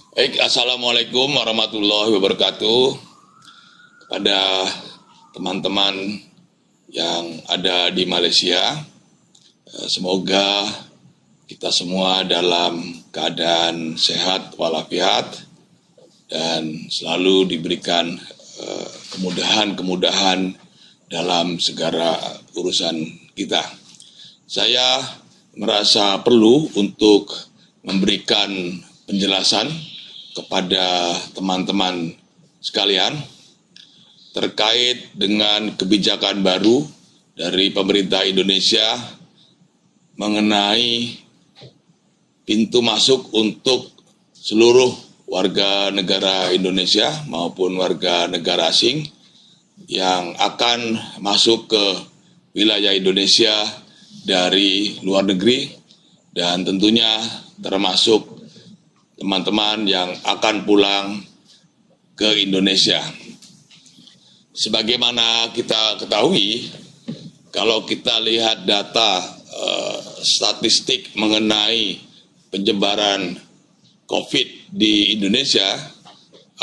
Baik, Assalamualaikum warahmatullahi wabarakatuh. Kepada teman-teman yang ada di Malaysia, semoga kita semua dalam keadaan sehat walafiat dan selalu diberikan kemudahan-kemudahan dalam segala urusan kita. Saya merasa perlu untuk memberikan penjelasan kepada teman-teman sekalian terkait dengan kebijakan baru dari pemerintah Indonesia mengenai pintu masuk untuk seluruh warga negara Indonesia maupun warga negara asing yang akan masuk ke wilayah Indonesia dari luar negeri, dan tentunya termasuk teman-teman yang akan pulang ke Indonesia. Sebagaimana kita ketahui, kalau kita lihat data statistik mengenai penyebaran COVID di Indonesia,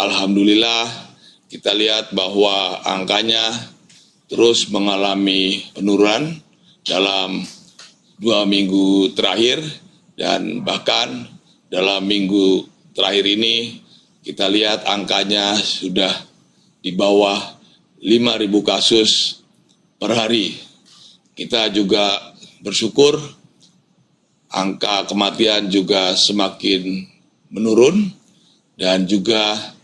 alhamdulillah kita lihat bahwa angkanya terus mengalami penurunan dalam 2 minggu terakhir, dan bahkan dalam minggu terakhir ini kita lihat angkanya sudah di bawah 5.000 kasus per hari. Kita juga bersyukur angka kematian juga semakin menurun, dan juga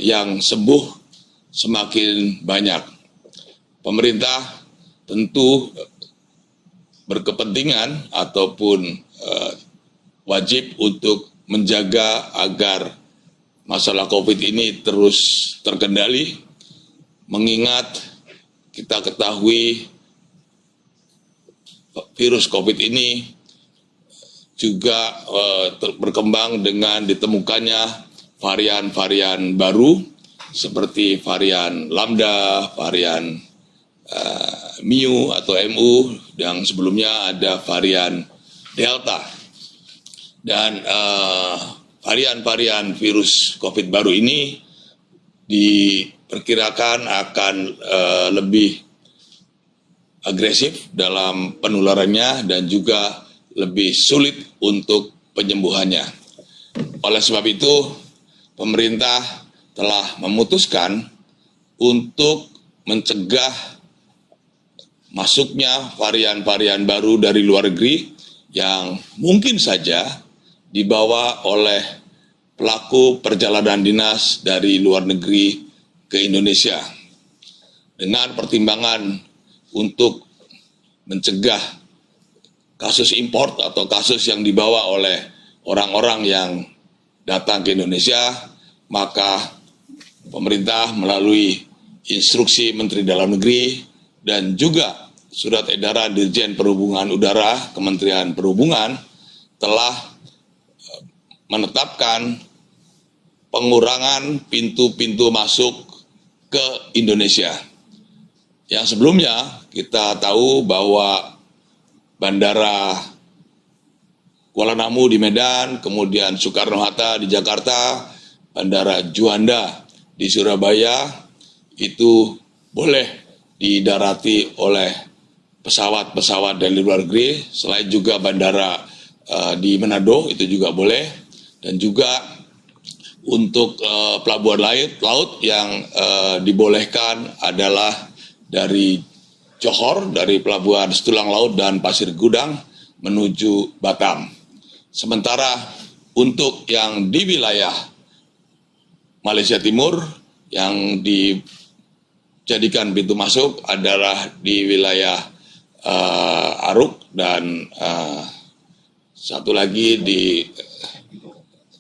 yang sembuh semakin banyak. Pemerintah tentu berkepentingan ataupun wajib untuk menjaga agar masalah COVID ini terus terkendali, mengingat kita ketahui virus COVID ini juga berkembang dengan ditemukannya varian-varian baru seperti varian Lambda, varian Mu atau Mu, yang sebelumnya ada varian Delta. Dan varian-varian virus COVID baru ini diperkirakan akan lebih agresif dalam penularannya dan juga lebih sulit untuk penyembuhannya. Oleh sebab itu, pemerintah telah memutuskan untuk mencegah masuknya varian-varian baru dari luar negeri yang mungkin saja dibawa oleh pelaku perjalanan dinas dari luar negeri ke Indonesia, dengan pertimbangan untuk mencegah kasus import atau kasus yang dibawa oleh orang-orang yang datang ke Indonesia. Maka pemerintah melalui instruksi Menteri Dalam Negeri dan juga surat edaran Dirjen Perhubungan Udara Kementerian Perhubungan telah menetapkan pengurangan pintu-pintu masuk ke Indonesia. Yang sebelumnya kita tahu bahwa Bandara Kuala Namu di Medan, kemudian Soekarno-Hatta di Jakarta, Bandara Juanda di Surabaya itu boleh didarati oleh pesawat-pesawat dari luar negeri. Selain juga bandara di Manado itu juga boleh. Dan juga untuk pelabuhan laut yang dibolehkan adalah dari Johor, dari pelabuhan Setulang Laut dan Pasir Gudang menuju Batam. Sementara untuk yang di wilayah Malaysia Timur yang dijadikan pintu masuk adalah di wilayah Aruk dan satu lagi di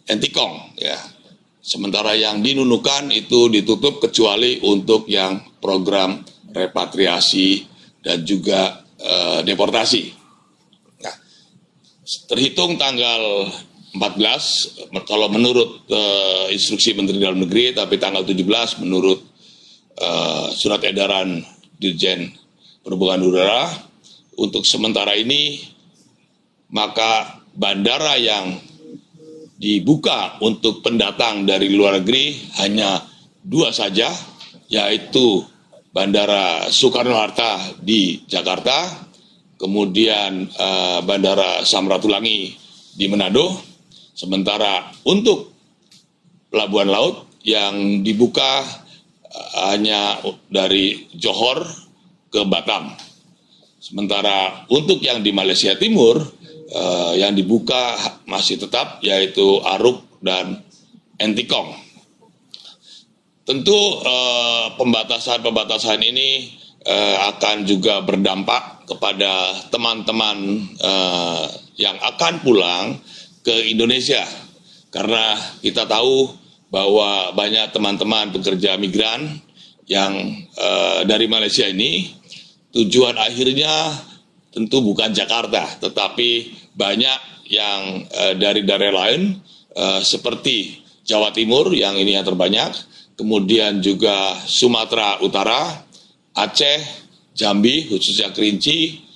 Entikong, ya. Sementara yang di Nunukan itu ditutup kecuali untuk yang program repatriasi dan juga deportasi. Nah, terhitung tanggal 14, kalau menurut instruksi Menteri Dalam Negeri, tapi tanggal 17 menurut surat edaran Dirjen Perhubungan Udara, untuk sementara ini maka bandara yang dibuka untuk pendatang dari luar negeri hanya 2 saja, yaitu Bandara Soekarno-Hatta di Jakarta, kemudian Bandara Samratulangi di Manado. Sementara untuk pelabuhan laut yang dibuka hanya dari Johor ke Batam. Sementara untuk yang di Malaysia Timur yang dibuka masih tetap, yaitu Aruk dan Entikong. Tentu pembatasan-pembatasan ini akan juga berdampak kepada teman-teman yang akan pulang ke Indonesia, karena kita tahu bahwa banyak teman-teman pekerja migran yang dari Malaysia ini tujuan akhirnya tentu bukan Jakarta, tetapi banyak yang dari daerah lain seperti Jawa Timur yang ini yang terbanyak, kemudian juga Sumatera Utara, Aceh, Jambi, khususnya Kerinci,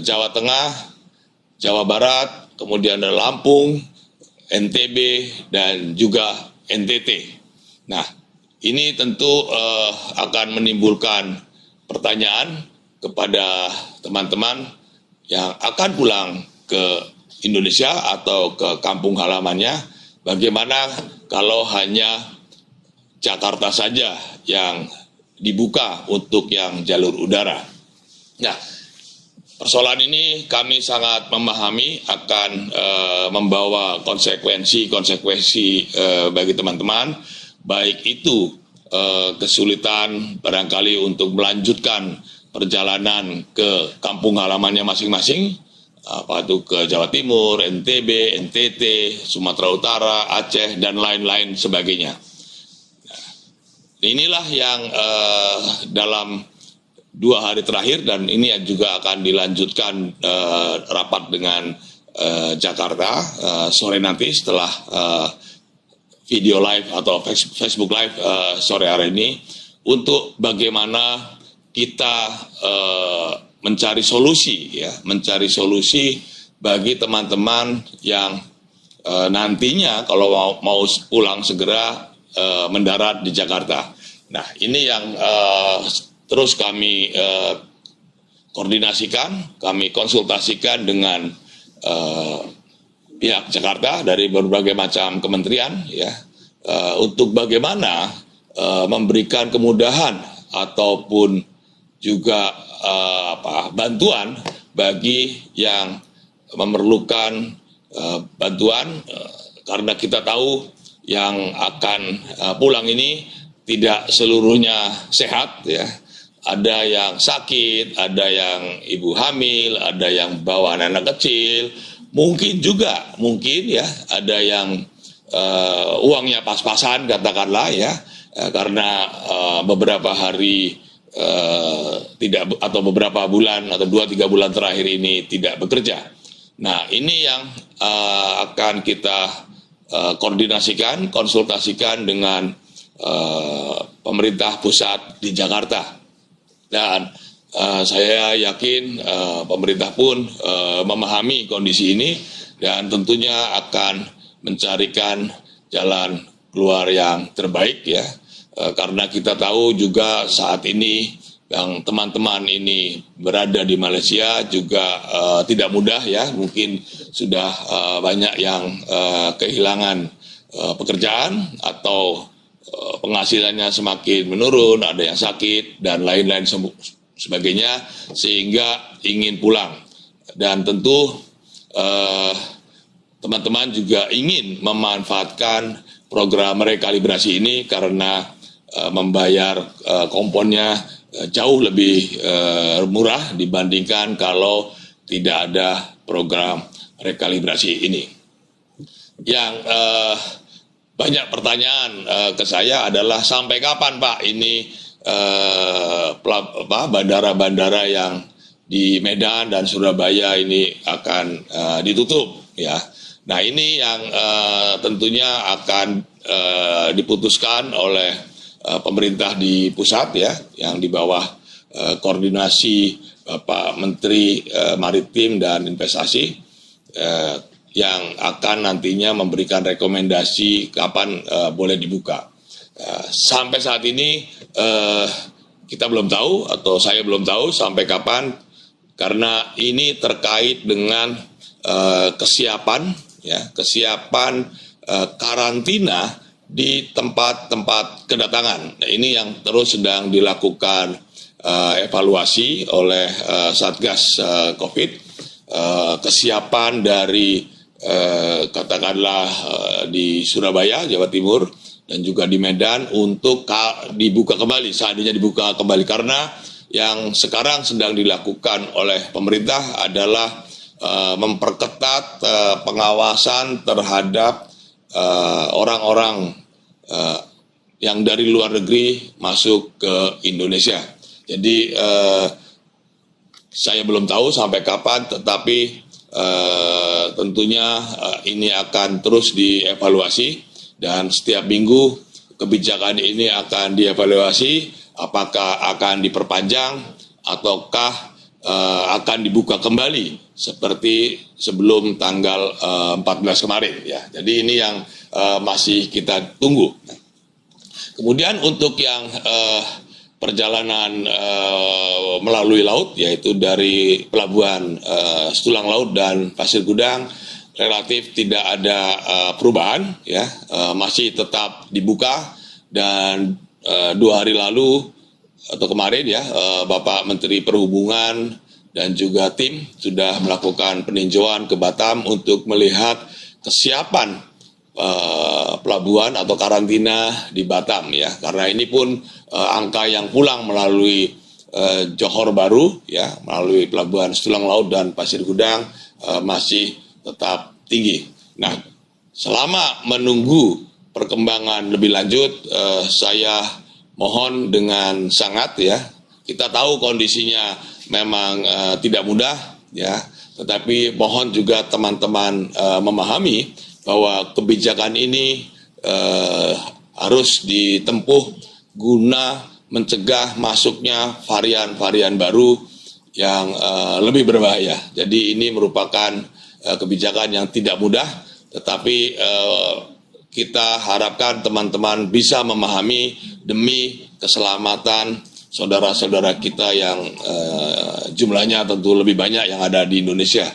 Jawa Tengah, Jawa Barat, kemudian ada Lampung, NTB, dan juga NTT. Nah, ini tentu akan menimbulkan pertanyaan kepada teman-teman yang akan pulang ke Indonesia atau ke kampung halamannya, bagaimana kalau hanya Jakarta saja yang dibuka untuk yang jalur udara. Nah, persoalan ini kami sangat memahami akan membawa konsekuensi bagi teman-teman, baik itu kesulitan barangkali untuk melanjutkan perjalanan ke kampung halamannya masing-masing, apa itu ke Jawa Timur, NTB, NTT, Sumatera Utara, Aceh, dan lain-lain sebagainya. Nah, inilah yang dalam 2 hari terakhir, dan ini juga akan dilanjutkan rapat dengan Jakarta sore nanti setelah video live atau Facebook live sore hari ini, untuk bagaimana kita mencari solusi, ya, mencari solusi bagi teman-teman yang nantinya kalau mau pulang segera mendarat di Jakarta. Nah, ini yang terus kami koordinasikan, kami konsultasikan dengan pihak Jakarta dari berbagai macam kementerian, ya, untuk bagaimana memberikan kemudahan ataupun juga bantuan bagi yang memerlukan bantuan, karena kita tahu yang akan pulang ini tidak seluruhnya sehat, ya. Ada yang sakit, ada yang ibu hamil, ada yang bawa anak kecil, mungkin ya ada yang uangnya pas-pasan katakanlah, ya, karena beberapa hari tidak, atau beberapa bulan atau 2-3 bulan terakhir ini tidak bekerja. Nah, ini yang akan kita koordinasikan, konsultasikan dengan pemerintah pusat di Jakarta. Dan saya yakin pemerintah pun memahami kondisi ini dan tentunya akan mencarikan jalan keluar yang terbaik, ya. Karena kita tahu juga saat ini yang teman-teman ini berada di Malaysia juga tidak mudah, ya. Mungkin sudah banyak yang kehilangan pekerjaan atau penghasilannya semakin menurun, ada yang sakit dan lain-lain sebagainya, sehingga ingin pulang. Dan tentu teman-teman juga ingin memanfaatkan program rekalibrasi ini karena membayar komponnya jauh lebih murah dibandingkan kalau tidak ada program rekalibrasi ini. Yang banyak pertanyaan ke saya adalah sampai kapan Pak ini bandara-bandara yang di Medan dan Surabaya ini akan ditutup, ya. Nah, ini yang tentunya akan diputuskan oleh pemerintah di pusat, ya, yang di bawah koordinasi Bapak Menteri Maritim dan Investasi. yang akan nantinya memberikan rekomendasi kapan boleh dibuka. Sampai saat ini kita belum tahu, atau saya belum tahu sampai kapan, karena ini terkait dengan kesiapan karantina di tempat-tempat kedatangan. Nah, ini yang terus sedang dilakukan evaluasi oleh Satgas COVID, kesiapan dari katakanlah di Surabaya, Jawa Timur, dan juga di Medan untuk dibuka kembali, seandainya dibuka kembali, karena yang sekarang sedang dilakukan oleh pemerintah adalah memperketat pengawasan terhadap orang-orang yang dari luar negeri masuk ke Indonesia. Jadi saya belum tahu sampai kapan, tetapi tentunya ini akan terus dievaluasi, dan setiap minggu kebijakan ini akan dievaluasi, apakah akan diperpanjang ataukah akan dibuka kembali seperti sebelum tanggal 14 kemarin ya. Jadi ini yang masih kita tunggu. Kemudian untuk yang perjalanan melalui laut, yaitu dari pelabuhan Stulang Laut dan Pasir Gudang, relatif tidak ada perubahan ya, masih tetap dibuka. Dan 2 hari lalu atau kemarin ya, Bapak Menteri Perhubungan dan juga tim sudah melakukan peninjauan ke Batam untuk melihat kesiapan pelabuhan atau karantina di Batam ya, karena ini pun angka yang pulang melalui Johor Bahru ya, melalui pelabuhan Stulang Laut dan Pasir Gudang masih tetap tinggi. Nah, selama menunggu perkembangan lebih lanjut, saya mohon dengan sangat ya, kita tahu kondisinya memang tidak mudah ya, tetapi mohon juga teman-teman memahami bahwa kebijakan ini harus ditempuh guna mencegah masuknya varian-varian baru yang lebih berbahaya. Jadi ini merupakan kebijakan yang tidak mudah, tetapi kita harapkan teman-teman bisa memahami demi keselamatan saudara-saudara kita yang jumlahnya tentu lebih banyak yang ada di Indonesia.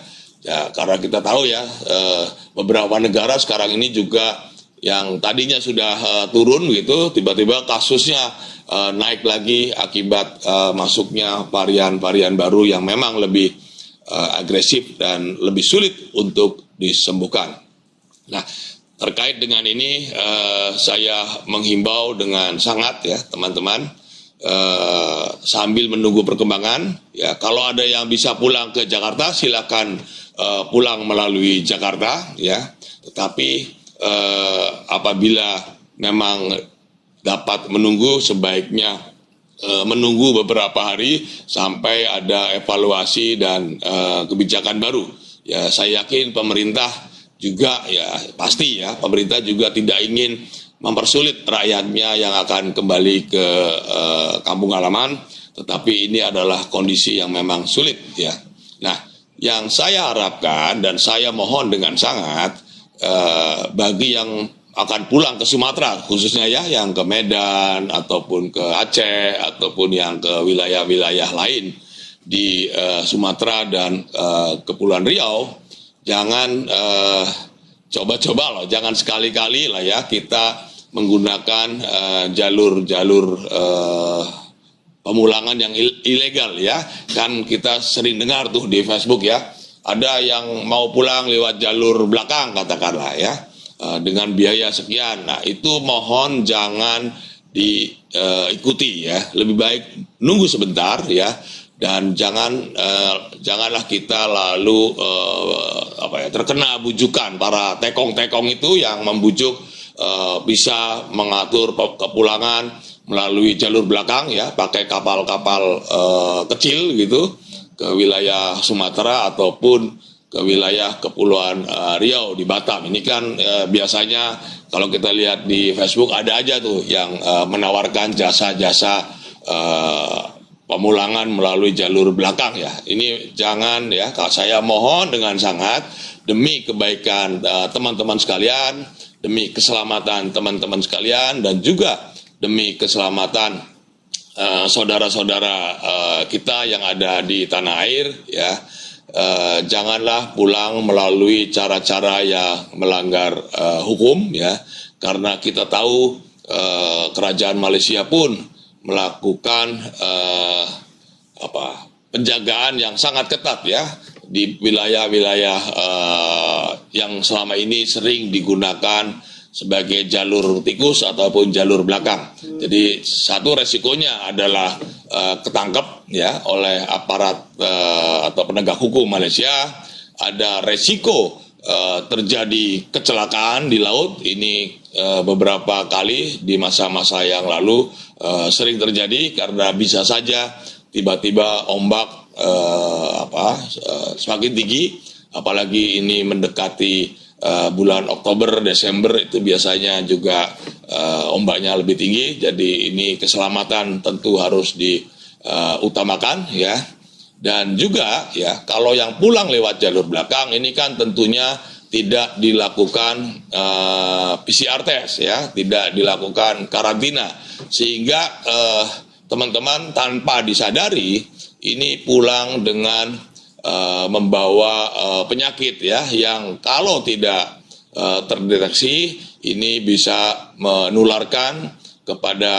Ya, karena kita tahu ya, beberapa negara sekarang ini juga yang tadinya sudah turun gitu, tiba-tiba kasusnya naik lagi akibat masuknya varian-varian baru yang memang lebih agresif dan lebih sulit untuk disembuhkan. Nah, terkait dengan ini saya menghimbau dengan sangat ya teman-teman, sambil menunggu perkembangan ya, kalau ada yang bisa pulang ke Jakarta silakan pulang melalui Jakarta ya, tetapi apabila memang dapat menunggu, sebaiknya menunggu beberapa hari sampai ada evaluasi dan kebijakan baru ya. Saya yakin pemerintah juga ya, pasti ya, pemerintah juga tidak ingin mempersulit rakyatnya yang akan kembali ke kampung halaman, tetapi ini adalah kondisi yang memang sulit ya. Nah, yang saya harapkan dan saya mohon dengan sangat bagi yang akan pulang ke Sumatera khususnya ya, yang ke Medan ataupun ke Aceh ataupun yang ke wilayah-wilayah lain di Sumatera dan Kepulauan Riau, jangan coba-coba loh, jangan sekali-kali lah ya kita menggunakan jalur-jalur pemulangan yang ilegal ya. Kan kita sering dengar tuh di Facebook ya, ada yang mau pulang lewat jalur belakang katakanlah ya, dengan biaya sekian. Nah, itu mohon jangan diikuti ya, lebih baik nunggu sebentar ya. Dan janganlah kita lalu terkena bujukan para tekong-tekong itu yang membujuk bisa mengatur kepulangan melalui jalur belakang ya, pakai kapal-kapal kecil gitu ke wilayah Sumatera ataupun ke wilayah Kepulauan Riau di Batam. Ini kan biasanya kalau kita lihat di Facebook ada aja tuh yang menawarkan jasa-jasa pemulangan melalui jalur belakang ya. Ini jangan ya, saya mohon dengan sangat demi kebaikan teman-teman sekalian, demi keselamatan teman-teman sekalian, dan juga demi keselamatan saudara-saudara kita yang ada di tanah air, ya. Janganlah pulang melalui cara-cara yang melanggar hukum, ya, karena kita tahu kerajaan Malaysia pun melakukan penjagaan yang sangat ketat, ya, di wilayah-wilayah yang selama ini sering digunakan sebagai jalur tikus ataupun jalur belakang. Jadi satu resikonya adalah ketangkep, ya, oleh aparat atau penegak hukum Malaysia. Ada resiko terjadi kecelakaan di laut. Ini beberapa kali di masa-masa yang lalu sering terjadi karena bisa saja tiba-tiba ombak semakin tinggi, apalagi ini mendekati bulan Oktober, Desember, itu biasanya juga ombaknya lebih tinggi. Jadi ini keselamatan tentu harus diutamakan, ya. Dan juga, ya, kalau yang pulang lewat jalur belakang ini kan tentunya tidak dilakukan PCR test, ya, tidak dilakukan karantina, sehingga teman-teman tanpa disadari ini pulang dengan membawa penyakit, ya, yang kalau tidak terdeteksi ini bisa menularkan kepada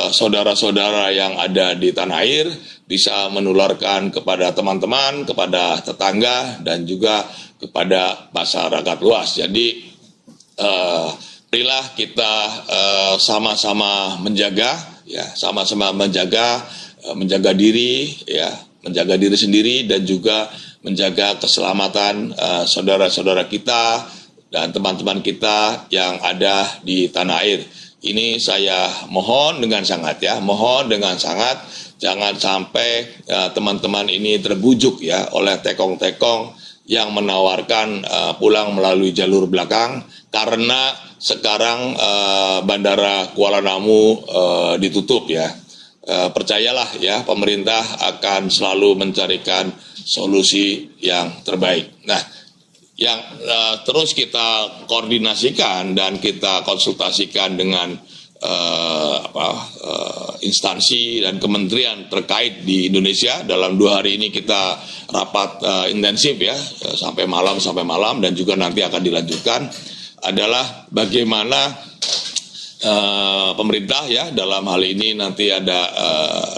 saudara-saudara yang ada di tanah air, bisa menularkan kepada teman-teman, kepada tetangga, dan juga kepada masyarakat luas. Jadi marilah kita sama-sama menjaga, ya, sama-sama menjaga diri, ya, menjaga diri sendiri dan juga menjaga keselamatan saudara-saudara kita dan teman-teman kita yang ada di tanah air. Ini saya mohon dengan sangat, ya, mohon dengan sangat, jangan sampai teman-teman ini terbujuk, ya, oleh tekong-tekong yang menawarkan pulang melalui jalur belakang, karena sekarang Bandara Kuala Namu ditutup, ya. Percayalah, ya, pemerintah akan selalu mencarikan solusi yang terbaik. Nah, yang terus kita koordinasikan dan kita konsultasikan dengan instansi dan kementerian terkait di Indonesia. Dalam 2 hari ini kita rapat intensif, ya, sampai malam dan juga nanti akan dilanjutkan, adalah bagaimana pemerintah, ya, dalam hal ini nanti ada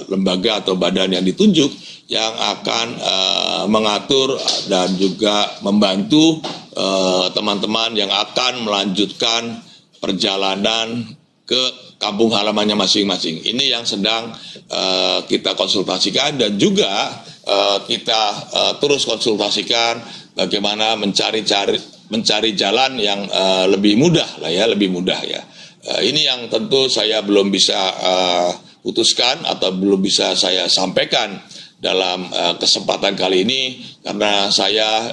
lembaga atau badan yang ditunjuk yang akan mengatur dan juga membantu teman-teman yang akan melanjutkan perjalanan ke kampung halamannya masing-masing. Ini yang sedang kita konsultasikan, dan juga kita terus konsultasikan bagaimana mencari jalan yang lebih mudah, lah, ya, lebih mudah, ya. Ini yang tentu saya belum bisa putuskan atau belum bisa saya sampaikan dalam kesempatan kali ini, karena saya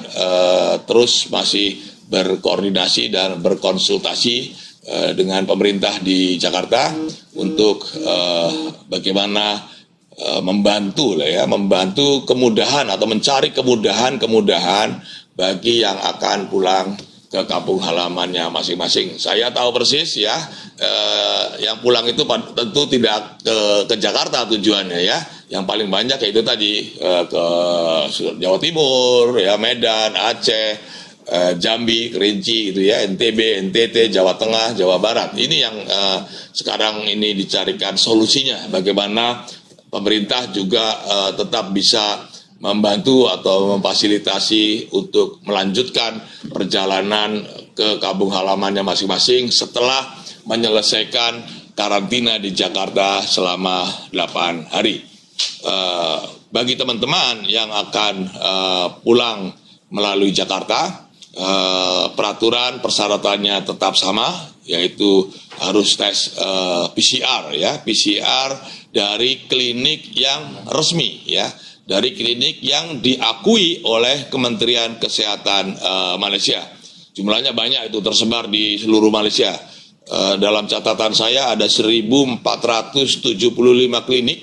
terus masih berkoordinasi dan berkonsultasi dengan pemerintah di Jakarta untuk bagaimana membantu, lah, ya, membantu kemudahan atau mencari kemudahan bagi yang akan pulang ke kampung halamannya masing-masing. Saya tahu persis, ya, yang pulang itu tentu tidak ke Jakarta tujuannya, ya. Yang paling banyak yaitu tadi ke Jawa Timur, ya, Medan, Aceh, Jambi, Kerinci, gitu, ya, NTB, NTT, Jawa Tengah, Jawa Barat. Ini yang sekarang ini dicarikan solusinya. Bagaimana pemerintah juga tetap bisa membantu atau memfasilitasi untuk melanjutkan perjalanan ke kampung halamannya masing-masing setelah menyelesaikan karantina di Jakarta selama 8 hari. Bagi teman-teman yang akan pulang melalui Jakarta, peraturan persyaratannya tetap sama, yaitu harus tes PCR, ya, PCR dari klinik yang resmi, ya, dari klinik yang diakui oleh Kementerian Kesehatan Malaysia. Jumlahnya banyak, itu tersebar di seluruh Malaysia. Dalam catatan saya ada 1.475 klinik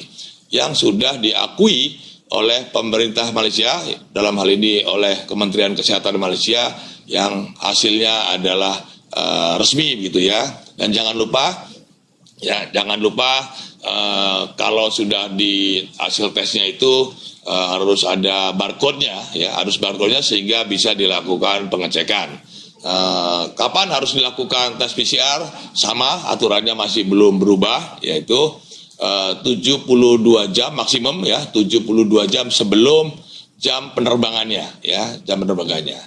yang sudah diakui oleh pemerintah Malaysia, dalam hal ini oleh Kementerian Kesehatan Malaysia, yang hasilnya adalah resmi gitu ya. Dan jangan lupa kalau sudah di hasil tesnya itu harus ada barcode-nya ya, harus barcode-nya sehingga bisa dilakukan pengecekan. Kapan harus dilakukan tes PCR? Sama, aturannya masih belum berubah, yaitu 72 jam maksimum ya, 72 jam sebelum jam penerbangannya ya, jam penerbangannya.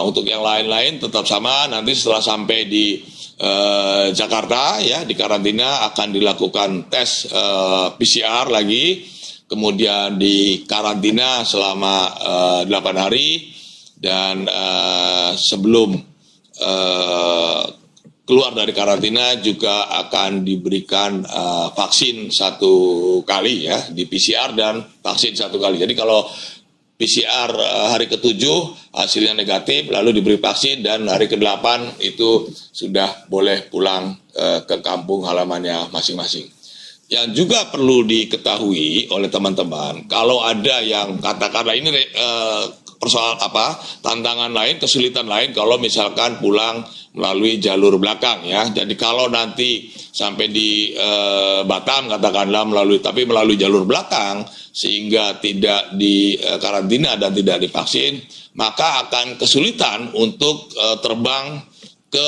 Untuk yang lain-lain tetap sama, nanti setelah sampai di Jakarta ya, di karantina akan dilakukan tes PCR lagi, kemudian di karantina selama 8 hari, dan sebelum keluar dari karantina juga akan diberikan vaksin 1 kali ya, di PCR dan vaksin 1 kali. Jadi kalau PCR hari ke-7 hasilnya negatif, lalu diberi vaksin, dan hari ke-8 itu sudah boleh pulang ke kampung halamannya masing-masing. Yang juga perlu diketahui oleh teman-teman, kalau ada yang katakanlah ini persoalan tantangan lain, kesulitan lain kalau misalkan pulang melalui jalur belakang ya. Jadi kalau nanti sampai di Batam katakanlah melalui jalur belakang sehingga tidak di karantina dan tidak divaksin, maka akan kesulitan untuk terbang ke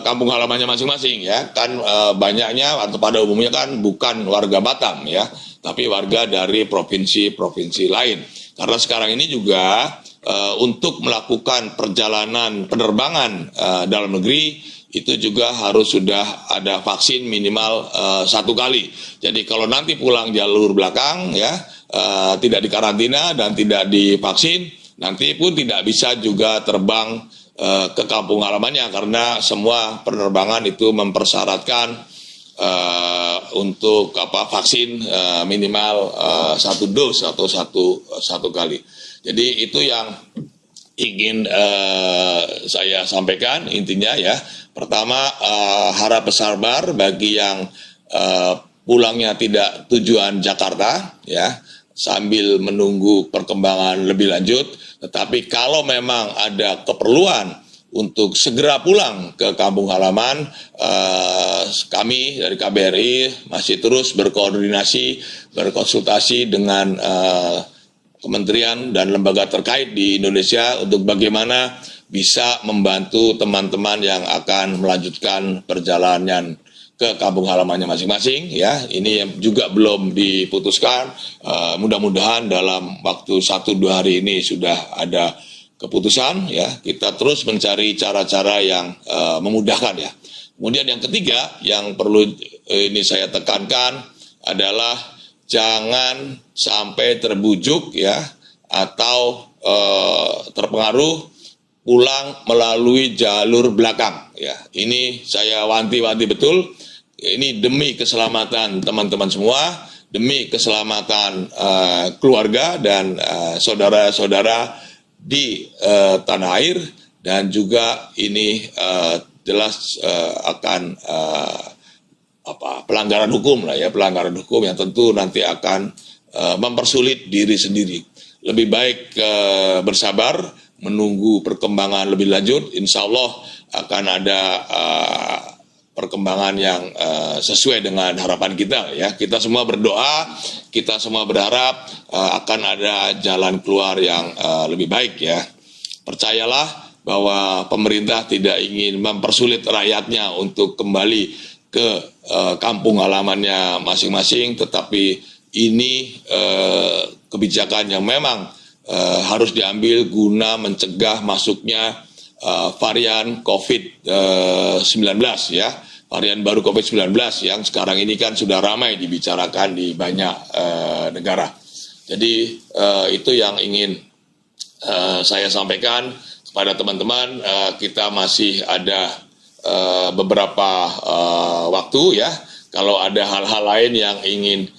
kampung halamannya masing-masing ya. Kan banyaknya atau pada umumnya kan bukan warga Batam ya, tapi warga dari provinsi-provinsi lain. Karena sekarang ini juga untuk melakukan perjalanan penerbangan dalam negeri itu juga harus sudah ada vaksin minimal 1 kali. Jadi kalau nanti pulang jalur belakang ya, tidak dikarantina dan tidak divaksin, nanti pun tidak bisa juga terbang ke kampung halamannya, karena semua penerbangan itu mempersyaratkan untuk vaksin minimal 1 dos atau satu kali. Jadi itu yang ingin saya sampaikan intinya ya. Pertama, harap bersabar bagi yang pulangnya tidak tujuan Jakarta ya, sambil menunggu perkembangan lebih lanjut. Tetapi kalau memang ada keperluan untuk segera pulang ke kampung halaman, kami dari KBRI masih terus berkonsultasi dengan kementerian dan lembaga terkait di Indonesia untuk bagaimana bisa membantu teman-teman yang akan melanjutkan perjalanan ke kampung halamannya masing-masing ya. Ini yang juga belum diputuskan, mudah-mudahan dalam waktu 1-2 hari ini sudah ada keputusan ya. Kita terus mencari cara-cara yang memudahkan ya. Kemudian yang ketiga yang perlu ini saya tekankan adalah jangan sampai terbujuk ya, atau terpengaruh pulang melalui jalur belakang ya. Ini saya wanti-wanti betul, ini demi keselamatan teman-teman semua, demi keselamatan keluarga dan saudara-saudara di tanah air, dan juga ini jelas akan pelanggaran hukum lah ya, pelanggaran hukum yang tentu nanti akan mempersulit diri sendiri. Lebih baik bersabar, menunggu perkembangan lebih lanjut. Insya Allah akan ada perkembangan yang sesuai dengan harapan kita ya. Kita semua berdoa, kita semua berharap akan ada jalan keluar yang lebih baik ya. Percayalah bahwa pemerintah tidak ingin mempersulit rakyatnya untuk kembali ke kampung halamannya masing-masing, tetapi ini kebijakan yang memang harus diambil guna mencegah masuknya varian COVID-19 ya, varian baru COVID-19 yang sekarang ini kan sudah ramai dibicarakan di banyak negara. Jadi itu yang ingin saya sampaikan kepada teman-teman. Kita masih ada beberapa waktu ya. Kalau ada hal-hal lain yang ingin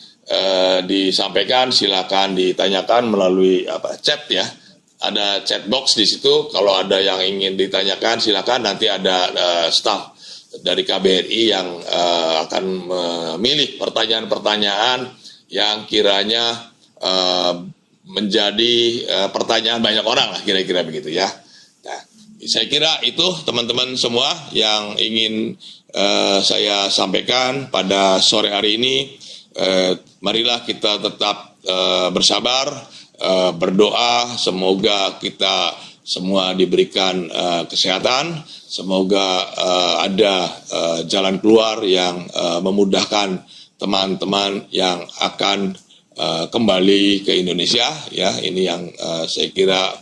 disampaikan, silakan ditanyakan melalui chat ya. Ada chat box di situ. Kalau ada yang ingin ditanyakan, silakan. Nanti ada staf dari KBRI yang akan memilih pertanyaan-pertanyaan yang kiranya menjadi pertanyaan banyak orang lah, kira-kira begitu ya. Nah, saya kira itu teman-teman semua yang ingin saya sampaikan pada sore hari ini. Marilah kita tetap bersabar, berdoa, semoga kita semua diberikan kesehatan, semoga ada jalan keluar yang memudahkan teman-teman yang akan kembali ke Indonesia ya. Ini yang saya kira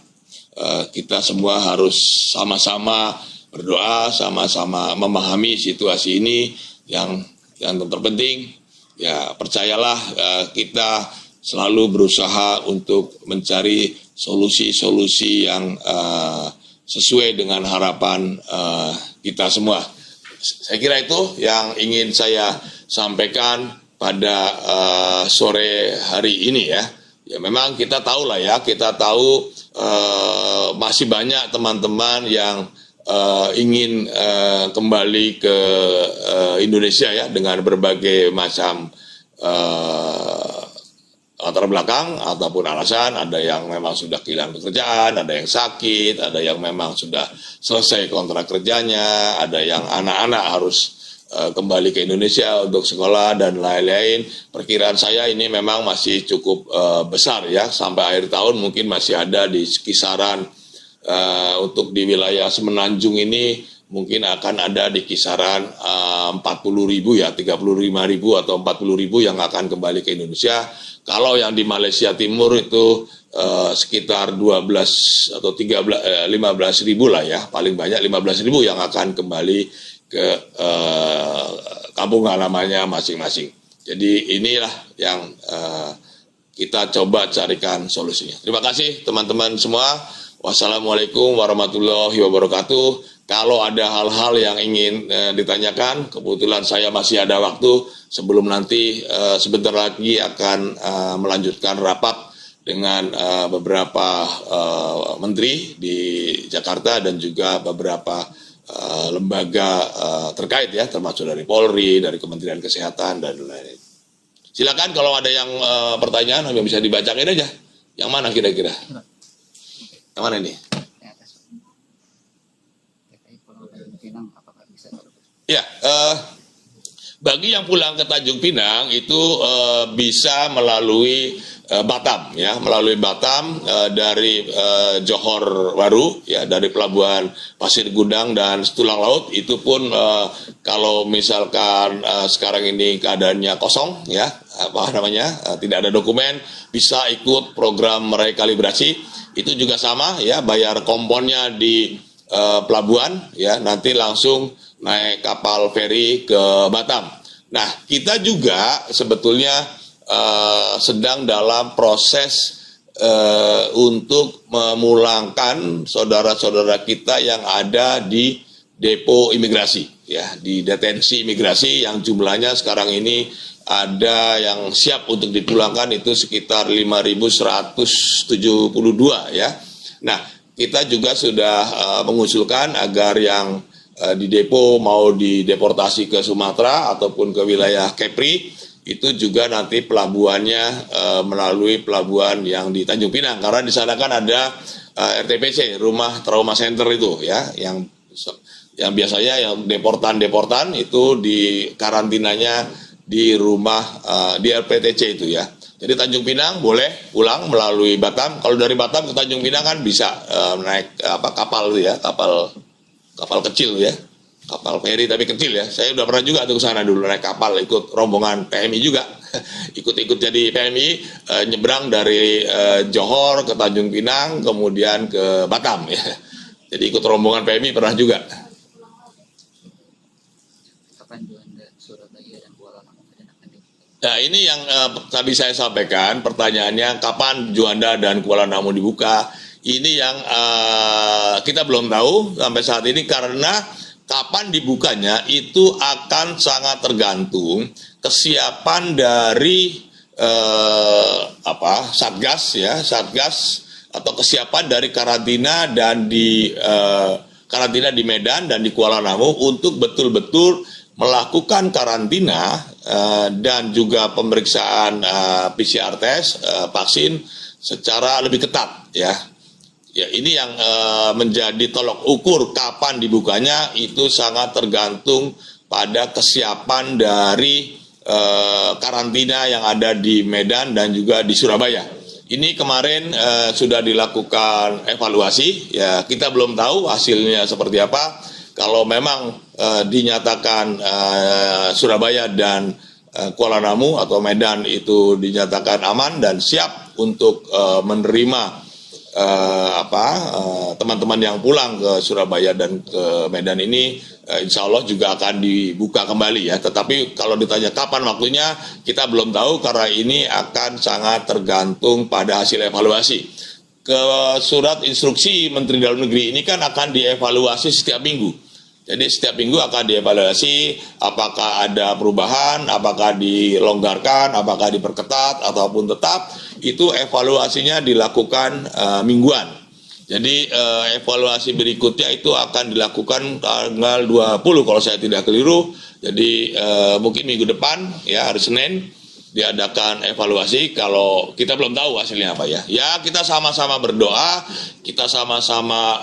kita semua harus sama-sama berdoa, sama-sama memahami situasi ini. Yang terpenting ya, percayalah kita selalu berusaha untuk mencari solusi-solusi yang sesuai dengan harapan kita semua. Saya kira itu yang ingin saya sampaikan pada sore hari ini ya. Ya memang kita tahu lah ya, kita tahu masih banyak teman-teman yang ingin kembali ke Indonesia ya, dengan berbagai macam latar belakang ataupun alasan. Ada yang memang sudah kehilangan pekerjaan, ada yang sakit, ada yang memang sudah selesai kontrak kerjanya, ada yang anak-anak harus kembali ke Indonesia untuk sekolah dan lain-lain. Perkiraan saya ini memang masih cukup besar ya, sampai akhir tahun mungkin masih ada di kisaran untuk di wilayah Semenanjung ini mungkin akan ada di kisaran 40.000 ya, 35.000 atau 40.000 yang akan kembali ke Indonesia. Kalau yang di Malaysia Timur itu sekitar 12 atau 15.000 lah ya, paling banyak 15.000 yang akan kembali ke kampung halamannya masing-masing. Jadi inilah yang kita coba carikan solusinya. Terima kasih teman-teman semua. Wassalamualaikum warahmatullahi wabarakatuh. Kalau ada hal-hal yang ingin ditanyakan, kebetulan saya masih ada waktu sebelum nanti sebentar lagi akan melanjutkan rapat dengan beberapa menteri di Jakarta dan juga beberapa lembaga terkait ya, termasuk dari Polri, dari Kementerian Kesehatan dan lain-lain. Silakan kalau ada yang pertanyaan yang bisa dibacakan aja. Yang mana kira-kira? Yang mana ini? Ya, bagi yang pulang ke Tanjung Pinang itu bisa melalui Batam ya, melalui Batam dari Johor Bahru ya, dari pelabuhan Pasir Gudang dan Tulang Laut. Itu pun kalau misalkan sekarang ini keadaannya kosong ya, tidak ada dokumen, bisa ikut program rekalibrasi. Itu juga sama ya, bayar komponnya di pelabuhan ya, nanti langsung naik kapal feri ke Batam. Nah, kita juga sebetulnya sedang dalam proses untuk memulangkan saudara-saudara kita yang ada di depo imigrasi ya, di detensi imigrasi yang jumlahnya sekarang ini ada yang siap untuk dipulangkan itu sekitar 5.172 ya. Nah, kita juga sudah mengusulkan agar yang di depo mau dideportasi ke Sumatera ataupun ke wilayah Kepri, itu juga nanti pelabuhannya melalui pelabuhan yang di Tanjung Pinang, karena di sana kan ada RTPC, Rumah Trauma Center itu ya, yang biasanya yang deportan itu di karantinanya di rumah di RPTC itu ya. Jadi Tanjung Pinang boleh pulang melalui Batam. Kalau dari Batam ke Tanjung Pinang kan bisa naik kapal itu ya, kapal kecil ya, kapal feri tapi kecil ya. Saya udah pernah juga tuh ke sana dulu naik kapal, ikut rombongan PMI juga, ikut jadi PMI nyebrang dari Johor ke Tanjung Pinang kemudian ke Batam ya. Jadi ikut rombongan PMI pernah juga. Nah, ini yang tadi saya sampaikan, pertanyaannya kapan Juanda dan Kuala Namu dibuka. Ini yang kita belum tahu sampai saat ini, karena kapan dibukanya itu akan sangat tergantung kesiapan dari Satgas ya, Satgas atau kesiapan dari karantina dan di karantina di Medan dan di Kuala Namu untuk betul-betul melakukan karantina dan juga pemeriksaan PCR test, vaksin secara lebih ketat ya. Ya, ini yang menjadi tolok ukur kapan dibukanya itu sangat tergantung pada kesiapan dari karantina yang ada di Medan dan juga di Surabaya. Ini kemarin sudah dilakukan evaluasi, ya kita belum tahu hasilnya seperti apa. Kalau memang dinyatakan Surabaya dan Kuala Namu atau Medan itu dinyatakan aman dan siap untuk menerima teman-teman yang pulang ke Surabaya dan ke Medan ini, insya Allah juga akan dibuka kembali ya. Tetapi kalau ditanya kapan waktunya, kita belum tahu karena ini akan sangat tergantung pada hasil evaluasi. Ke surat instruksi Menteri Dalam Negeri ini kan akan dievaluasi setiap minggu. Jadi setiap minggu akan dievaluasi apakah ada perubahan, apakah dilonggarkan, apakah diperketat ataupun tetap. Itu evaluasinya dilakukan mingguan. Jadi evaluasi berikutnya itu akan dilakukan tanggal 20 kalau saya tidak keliru. Jadi mungkin minggu depan ya hari Senin diadakan evaluasi. Kalau kita belum tahu hasilnya apa ya. Ya kita sama-sama berdoa, kita sama-sama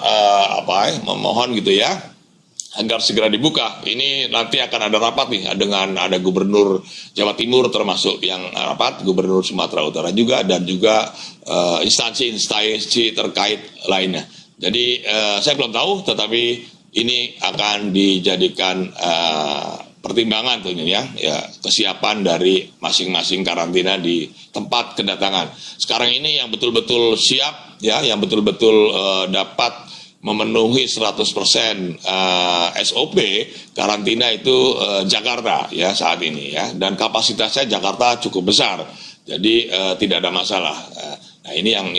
memohon gitu ya, agar segera dibuka. Ini nanti akan ada rapat nih dengan ada Gubernur Jawa Timur termasuk yang rapat, Gubernur Sumatera Utara juga, dan juga instansi-instansi terkait lainnya. Jadi saya belum tahu, tetapi ini akan dijadikan pertimbangan tentunya ya kesiapan dari masing-masing karantina di tempat kedatangan. Sekarang ini yang betul-betul siap ya, yang betul-betul dapat memenuhi 100% SOP karantina itu Jakarta ya saat ini ya, dan kapasitasnya Jakarta cukup besar, jadi tidak ada masalah. Nah ini yang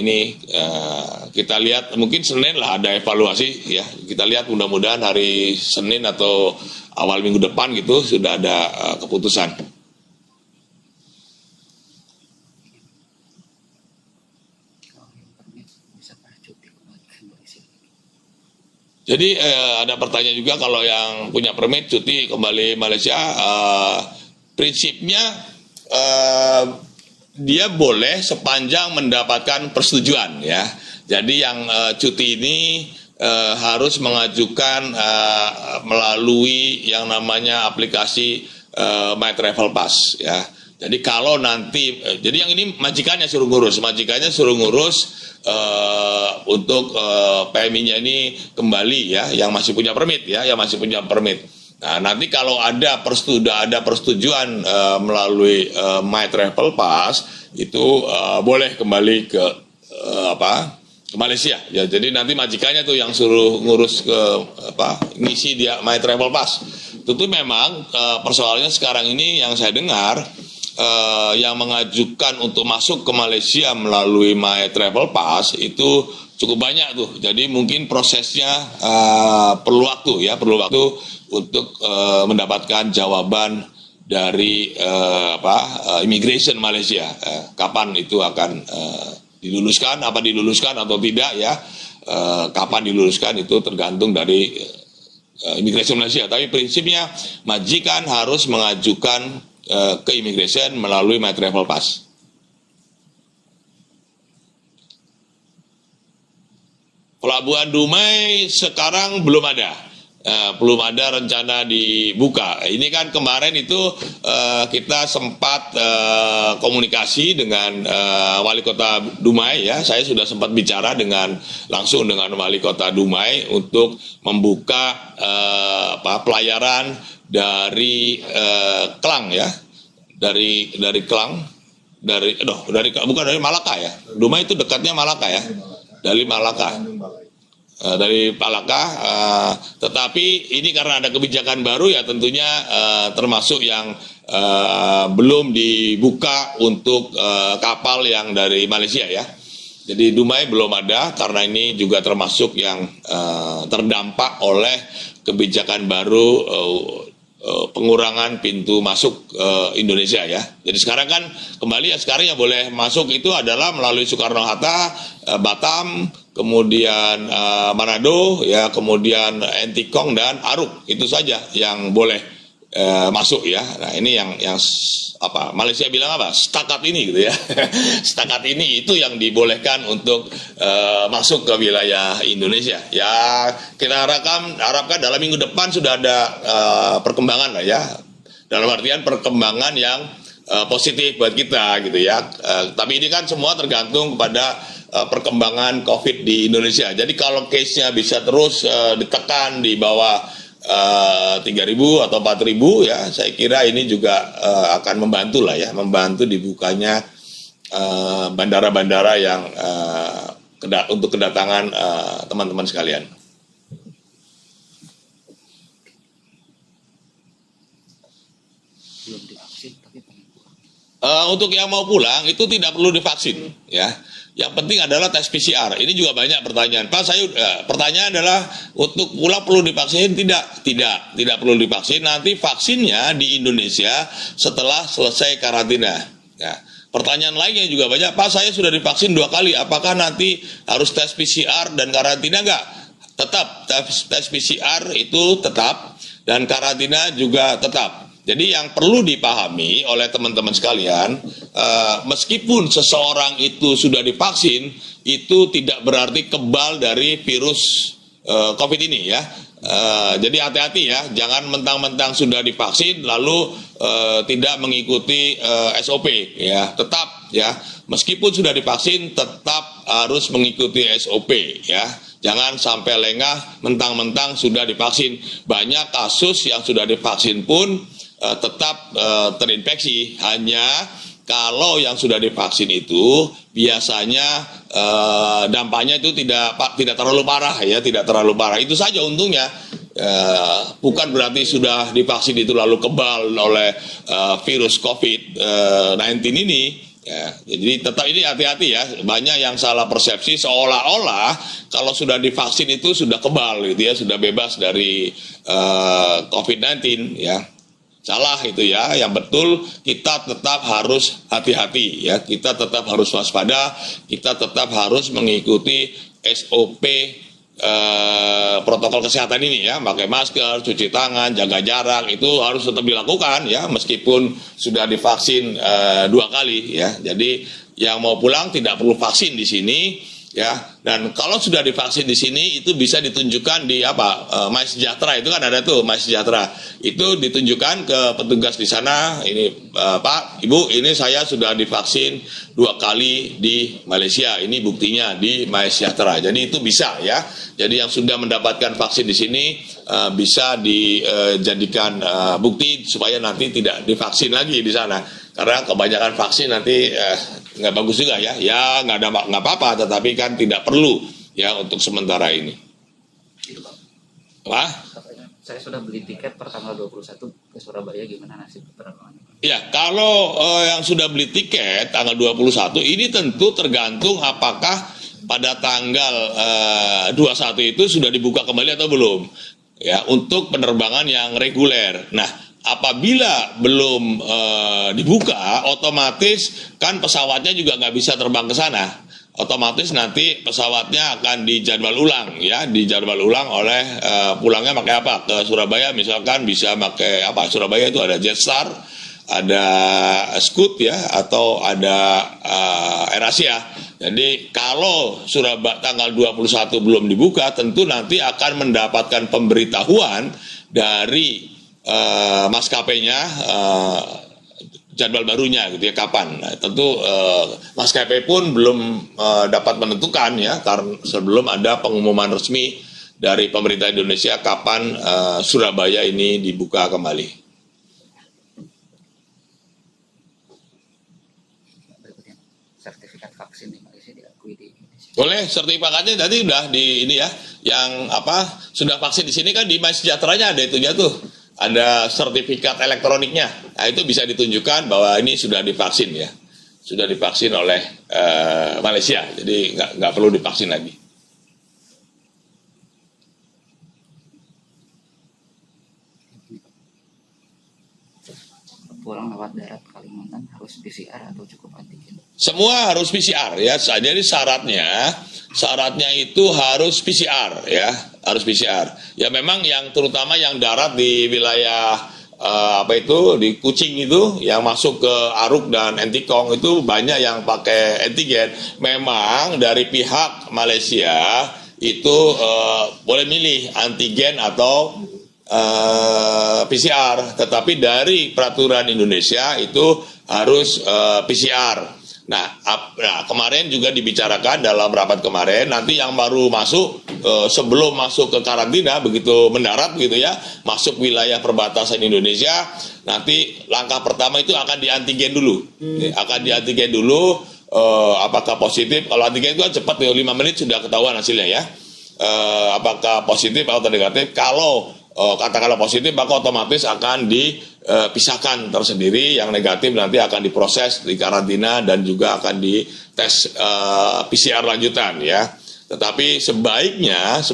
kita lihat mungkin Senin lah ada evaluasi ya, kita lihat mudah-mudahan hari Senin atau awal minggu depan gitu sudah ada keputusan. Jadi ada pertanyaan juga kalau yang punya permit cuti kembali Malaysia, prinsipnya dia boleh sepanjang mendapatkan persetujuan ya. Jadi yang cuti ini harus mengajukan melalui yang namanya aplikasi My Travel Pass ya. Jadi kalau nanti, jadi yang ini majikannya suruh ngurus untuk PMI-nya ini kembali ya, yang masih punya permit ya, yang masih punya permit. Nah nanti kalau ada persetujuan melalui My Travel Pass itu boleh kembali ke Malaysia ya. Jadi nanti majikannya tuh yang suruh ngurus ke ngisi dia My Travel Pass. Tentu memang persoalannya sekarang ini yang saya dengar, yang mengajukan untuk masuk ke Malaysia melalui My Travel Pass itu cukup banyak tuh. Jadi mungkin prosesnya perlu waktu untuk mendapatkan jawaban dari immigration Malaysia. Kapan itu akan diluluskan atau tidak ya. Kapan diluluskan itu tergantung dari immigration Malaysia. Tapi prinsipnya majikan harus mengajukan ke immigration melalui My Travel Pass. Pelabuhan Dumai sekarang belum ada rencana dibuka. Ini kan kemarin itu kita sempat komunikasi dengan Wali Kota Dumai ya. Saya sudah sempat bicara langsung dengan Wali Kota Dumai untuk membuka pelayaran dari Klang ya, dari Klang, bukan dari Malaka ya. Dumai itu dekatnya Malaka ya, dari Malaka. Tetapi ini karena ada kebijakan baru ya, tentunya termasuk yang belum dibuka untuk kapal yang dari Malaysia ya. Jadi Dumai belum ada karena ini juga termasuk yang terdampak oleh kebijakan baru pengurangan pintu masuk Indonesia ya. Jadi sekarang kan kembali ya, sekarang yang boleh masuk itu adalah melalui Soekarno-Hatta, Batam, kemudian Manado ya, kemudian Entikong dan Aruk, itu saja yang boleh masuk ya. Nah ini yang apa Malaysia bilang apa? Setakat ini gitu ya. Setakat ini itu yang dibolehkan untuk masuk ke wilayah Indonesia. Ya kita harapkan dalam minggu depan sudah ada perkembangan lah ya. Dalam artian perkembangan yang positif buat kita gitu ya. Tapi ini kan semua tergantung kepada perkembangan COVID di Indonesia. Jadi kalau case-nya bisa terus ditekan di bawah 3.000 atau 4.000 ya, saya kira ini juga akan membantu lah ya, membantu dibukanya bandara-bandara yang untuk kedatangan teman-teman sekalian. Belum divaksin tapi pengen pulang. Untuk yang mau pulang itu tidak perlu divaksin ya. Yang penting adalah tes PCR. Ini juga banyak pertanyaan. Pak, pertanyaan adalah untuk pulang perlu divaksin? Tidak perlu divaksin. Nanti vaksinnya di Indonesia setelah selesai karantina. Ya. Pertanyaan lainnya juga banyak. Pak, saya sudah divaksin 2 kali. Apakah nanti harus tes PCR dan karantina? Enggak. Tetap tes PCR itu tetap dan karantina juga tetap. Jadi yang perlu dipahami oleh teman-teman sekalian, meskipun seseorang itu sudah divaksin, itu tidak berarti kebal dari virus COVID ini ya. Jadi hati-hati ya, jangan mentang-mentang sudah divaksin lalu tidak mengikuti SOP ya. Tetap ya, meskipun sudah divaksin tetap harus mengikuti SOP ya. Jangan sampai lengah mentang-mentang sudah divaksin. Banyak kasus yang sudah divaksin pun tetap terinfeksi. Hanya kalau yang sudah divaksin itu biasanya dampaknya itu tidak terlalu parah ya, tidak terlalu parah. Itu saja untungnya. Bukan berarti sudah divaksin itu lalu kebal oleh virus COVID-19 ini. Ya, jadi tetap ini hati-hati ya, banyak yang salah persepsi seolah-olah kalau sudah divaksin itu sudah kebal gitu ya, sudah bebas dari COVID-19 ya. Salah itu ya, yang betul kita tetap harus hati-hati ya, kita tetap harus waspada, kita tetap harus mengikuti SOP protokol kesehatan ini ya, pakai masker, cuci tangan, jaga jarak, itu harus tetap dilakukan ya, meskipun sudah divaksin 2 kali ya. Jadi yang mau pulang tidak perlu vaksin di sini ya, dan kalau sudah divaksin di sini itu bisa ditunjukkan di MySejahtera, itu kan ada tuh MySejahtera, itu ditunjukkan ke petugas di sana, ini Pak, Ibu, ini saya sudah divaksin 2 kali di Malaysia, ini buktinya di MySejahtera. Jadi itu bisa ya, jadi yang sudah mendapatkan vaksin di sini bisa dijadikan bukti supaya nanti tidak divaksin lagi di sana, karena kebanyakan vaksin nanti nggak bagus juga ya, nggak apa-apa, tetapi kan tidak perlu ya untuk sementara ini. Wah? Saya sudah beli tiket per tanggal 21 ke Surabaya, gimana nasib penerbangannya? Ya, kalau yang sudah beli tiket tanggal 21 ini tentu tergantung apakah pada tanggal 21 itu sudah dibuka kembali atau belum ya, untuk penerbangan yang reguler. Nah, apabila belum dibuka, otomatis kan pesawatnya juga nggak bisa terbang ke sana. Otomatis nanti pesawatnya akan dijadwal ulang ya, dijadwal ulang oleh pulangnya pakai apa? Ke Surabaya misalkan bisa pakai apa? Surabaya itu ada Jetstar, ada Scoot ya, atau ada AirAsia. Jadi kalau Surabaya tanggal 21 belum dibuka, tentu nanti akan mendapatkan pemberitahuan dari maskapainya jadwal barunya gitu ya, kapan. Nah, tentu maskapai pun belum dapat menentukan ya, karena sebelum ada pengumuman resmi dari pemerintah Indonesia kapan Surabaya ini dibuka kembali. Berikutnya, sertifikat vaksin di Malaysia diakui di Indonesia. Boleh, sertifikatnya tadi udah di ini ya, yang apa sudah vaksin di sini kan di MySejahteranya ada itunya tuh. Ada sertifikat elektroniknya, nah itu bisa ditunjukkan bahwa ini sudah divaksin ya, sudah divaksin oleh Malaysia, jadi nggak perlu divaksin lagi. Pulang lewat darat Kalimantan harus PCR atau cukup antigen? Semua harus PCR ya, jadi syaratnya itu harus PCR ya, harus PCR. Ya memang yang terutama yang darat di wilayah apa itu di Kucing itu yang masuk ke Aruk dan Entikong itu banyak yang pakai antigen. Memang dari pihak Malaysia itu boleh milih antigen atau PCR, tetapi dari peraturan Indonesia itu harus PCR. Nah, kemarin juga dibicarakan dalam rapat kemarin, nanti yang baru masuk sebelum masuk ke karantina, begitu mendarat gitu ya, masuk wilayah perbatasan Indonesia, nanti langkah pertama itu akan diantigen dulu. Akan diantigen dulu, apakah positif. Kalau antigen itu kan cepat, 5 menit sudah ketahuan hasilnya ya. Apakah positif atau negatif. Kalau katakanlah positif, maka otomatis akan dipisahkan tersendiri. Yang negatif nanti akan diproses di karantina dan juga akan dites PCR lanjutan ya. Tetapi sebaiknya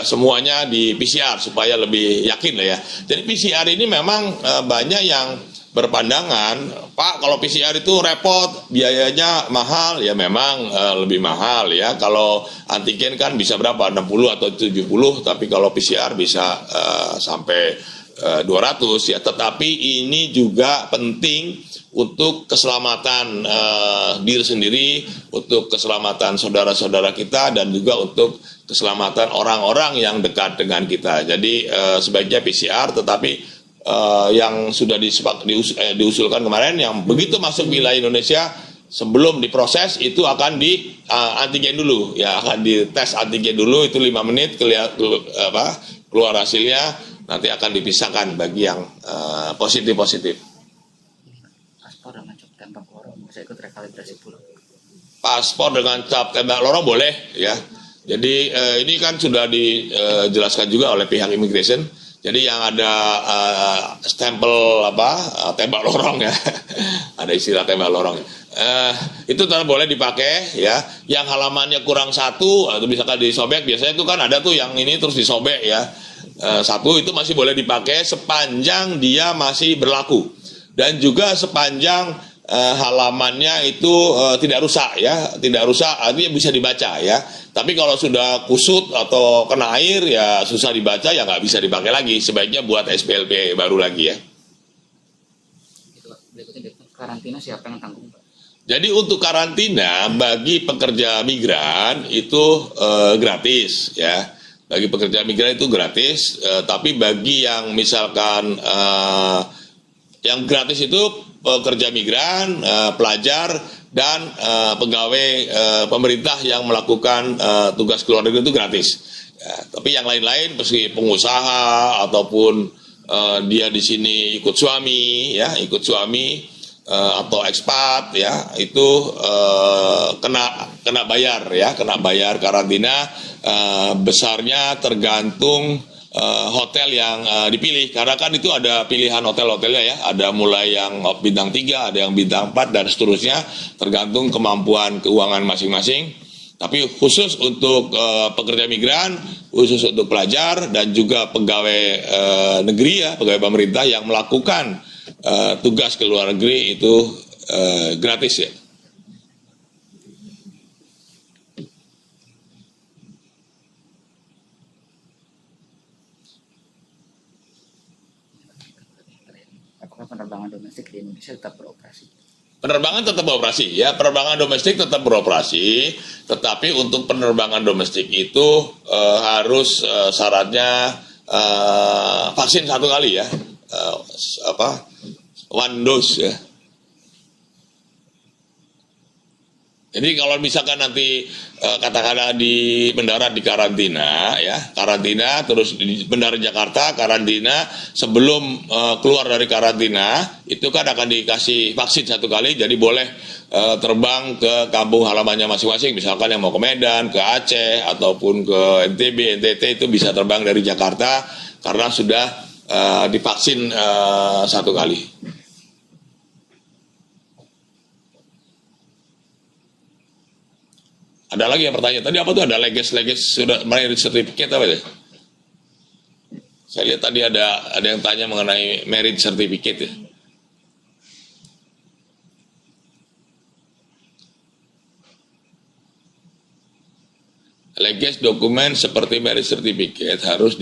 semuanya di PCR supaya lebih yakin lah ya. Jadi PCR ini memang banyak yang berpandangan, Pak, kalau PCR itu repot, biayanya mahal, ya memang lebih mahal ya. Kalau antigen kan bisa berapa, 60 atau 70, tapi kalau PCR bisa sampai 200 ya. Tetapi ini juga penting untuk keselamatan diri sendiri, untuk keselamatan saudara-saudara kita, dan juga untuk keselamatan orang-orang yang dekat dengan kita. Jadi sebaiknya PCR, tetapi yang sudah diusulkan kemarin, yang begitu masuk wilayah Indonesia sebelum diproses itu akan di antigen dulu ya, akan dites antigen dulu itu 5 menit keluar hasilnya, nanti akan dipisahkan bagi yang positif. Paspor dengan cap tembak lorong bisa ikut rekalibrasi pulang. Paspor dengan cap tembak lorong boleh ya. Jadi ini kan sudah dijelaskan juga oleh pihak immigration. Jadi yang ada stempel tembak lorong ya, ada istilah tembak lorong. Itu tetap boleh dipakai ya. Yang halamannya kurang 1 atau misalkan disobek, biasanya itu kan ada tuh yang ini terus disobek ya. 1 itu masih boleh dipakai sepanjang dia masih berlaku, dan juga sepanjang halamannya itu tidak rusak ya, artinya bisa dibaca ya. Tapi kalau sudah kusut atau kena air ya susah dibaca, ya nggak bisa dipakai lagi. Sebaiknya buat SPLP baru lagi ya. Berikutnya karantina siapa yang tanggung, Pak? Jadi untuk karantina bagi pekerja migran itu gratis ya. Bagi pekerja migran itu gratis, tapi bagi yang misalkan yang gratis itu pekerja migran, pelajar, dan pegawai pemerintah yang melakukan tugas ke luar negeri itu gratis. Ya, tapi yang lain-lain, meski pengusaha ataupun dia di sini ikut suami, atau ekspat, ya itu kena bayar karantina. Besarnya tergantung hotel yang dipilih, karena kan itu ada pilihan hotel-hotelnya ya, ada mulai yang bintang 3, ada yang bintang 4 dan seterusnya, tergantung kemampuan keuangan masing-masing. Tapi khusus untuk pekerja migran, khusus untuk pelajar dan juga pegawai negeri ya, pegawai pemerintah yang melakukan tugas ke luar negeri itu gratis ya. Penerbangan domestik di Indonesia tetap beroperasi? Penerbangan tetap beroperasi ya, penerbangan domestik tetap beroperasi, tetapi untuk penerbangan domestik itu harus syaratnya vaksin 1 kali ya, one dose ya. Jadi kalau misalkan nanti katakanlah di mendarat di karantina ya, karantina terus di Bandara Jakarta karantina, sebelum keluar dari karantina itu kan akan dikasih vaksin 1 kali, jadi boleh terbang ke kampung halamannya masing-masing. Misalkan yang mau ke Medan, ke Aceh ataupun ke NTB, NTT itu bisa terbang dari Jakarta karena sudah divaksin 1 kali. Ada lagi yang bertanya, tadi apa tuh, ada leges sudah merit certificate apa itu? Saya lihat tadi ada yang tanya mengenai merit certificate ya. Leges dokumen seperti merit certificate harus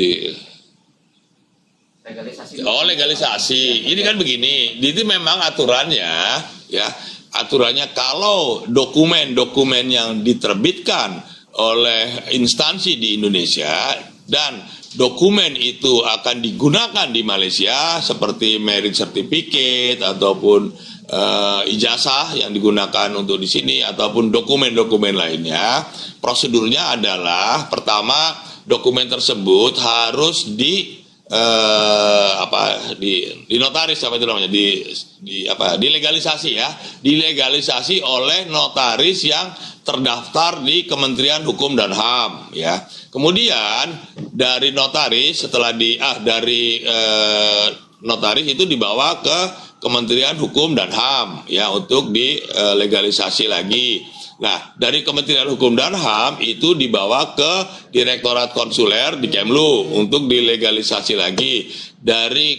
Legalisasi. Oh, legalisasi. Ini kan begini, itu memang aturannya, ya, aturannya kalau dokumen-dokumen yang diterbitkan oleh instansi di Indonesia dan dokumen itu akan digunakan di Malaysia seperti marriage certificate ataupun ijazah yang digunakan untuk di sini ataupun dokumen-dokumen lainnya, prosedurnya adalah pertama dokumen tersebut harus di notaris, apa itu namanya, dilegalisasi ya, dilegalisasi oleh notaris yang terdaftar di Kementerian Hukum dan HAM ya. Kemudian dari notaris notaris itu dibawa ke Kementerian Hukum dan HAM ya untuk dilegalisasi lagi. Nah, dari Kementerian Hukum dan HAM itu dibawa ke Direktorat Konsuler di Kemlu untuk dilegalisasi lagi. Dari